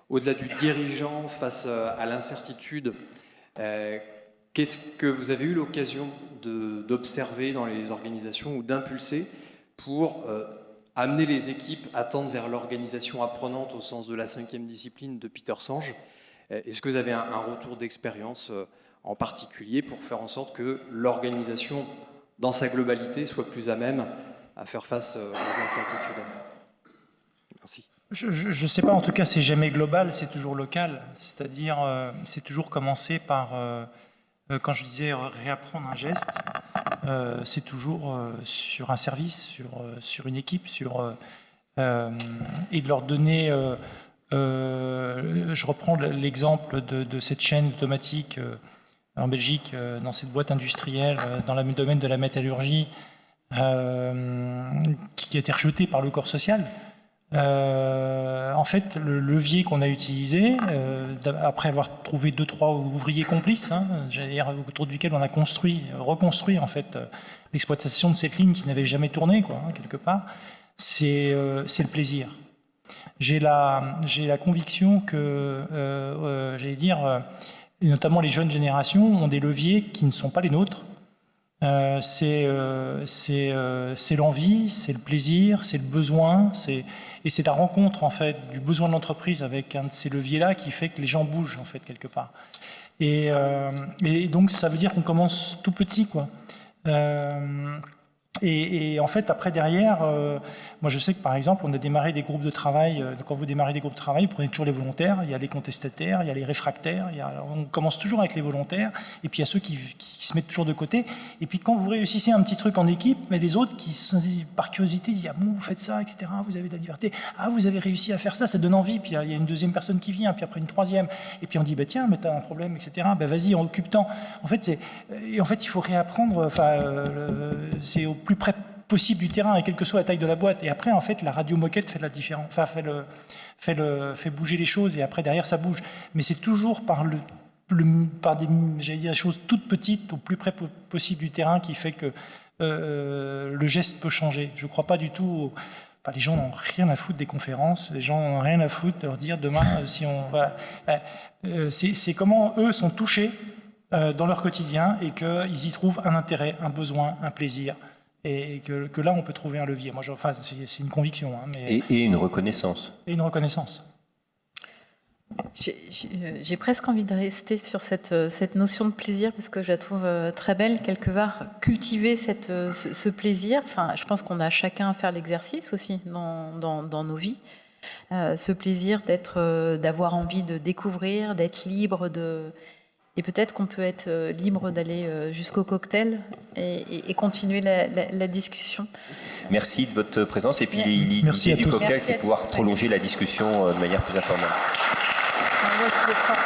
Au-delà du dirigeant face à l'incertitude, qu'est-ce que vous avez eu l'occasion d'observer dans les organisations ou d'impulser pour amener les équipes à tendre vers l'organisation apprenante au sens de la 5e discipline de Peter Senge? Est-ce que vous avez un retour d'expérience en particulier pour faire en sorte que l'organisation, dans sa globalité, soit plus à même à faire face aux incertitudes? Merci. Je ne sais pas, en tout cas, c'est jamais global, c'est toujours local. C'est-à-dire, c'est toujours commencer par, quand je disais réapprendre un geste, c'est toujours sur un service, sur une équipe, et de leur donner. Je reprends l'exemple de cette chaîne automatique en Belgique, dans cette boîte industrielle, dans le domaine de la métallurgie, qui a été rejetée par le corps social. En fait, le levier qu'on a utilisé, après avoir trouvé 2-3 ouvriers complices, j'allais dire, autour duquel on a reconstruit en fait l'exploitation de cette ligne qui n'avait jamais tourné, quelque part, c'est le plaisir. J'ai la conviction que, j'allais dire, et notamment les jeunes générations ont des leviers qui ne sont pas les nôtres. C'est l'envie, c'est le plaisir, c'est le besoin, et c'est la rencontre en fait du besoin de l'entreprise avec un de ces leviers-là qui fait que les gens bougent en fait quelque part. Et donc ça veut dire qu'on commence tout petit, quoi. Et en fait, après, derrière, moi je sais que par exemple, on a démarré des groupes de travail. Quand vous démarrez des groupes de travail, vous prenez toujours les volontaires, il y a les contestataires, il y a les réfractaires, on commence toujours avec les volontaires, et puis il y a ceux qui se mettent toujours de côté. Et puis quand vous réussissez un petit truc en équipe, mais les autres qui, par curiosité, disent « Ah bon, vous faites ça, etc., vous avez de la liberté, ah, vous avez réussi à faire ça, ça donne envie », puis il y a une deuxième personne qui vient, puis après une troisième, et puis on dit « Bah tiens, mais t'as un problème, etc., bah vas-y, on occupe-t'en ». En fait, il faut réapprendre, c'est au plus près possible du terrain, et quelle que soit la taille de la boîte. Et après, en fait, la radio moquette fait la différence, enfin, fait bouger les choses, et après, derrière, ça bouge. Mais c'est toujours par des choses toutes petites, au plus près possible du terrain, qui fait que le geste peut changer. Je ne crois pas du tout. Les gens n'ont rien à foutre des conférences, les gens n'ont rien à foutre de leur dire demain si on va. C'est comment eux sont touchés dans leur quotidien et qu'ils y trouvent un intérêt, un besoin, un plaisir. Et que là, on peut trouver un levier. Moi, c'est une conviction. Hein, mais... et une reconnaissance. Et une reconnaissance. J'ai presque envie de rester sur cette notion de plaisir parce que je la trouve très belle, quelque part, cultiver ce plaisir. Enfin, je pense qu'on a chacun à faire l'exercice aussi dans nos vies. Ce plaisir d'avoir envie de découvrir, d'être libre et peut-être qu'on peut être libre d'aller jusqu'au cocktail et continuer la discussion. Merci de votre présence. Et puis l'idée du cocktail, c'est de pouvoir prolonger la discussion de manière plus informelle. On voit tous les trois.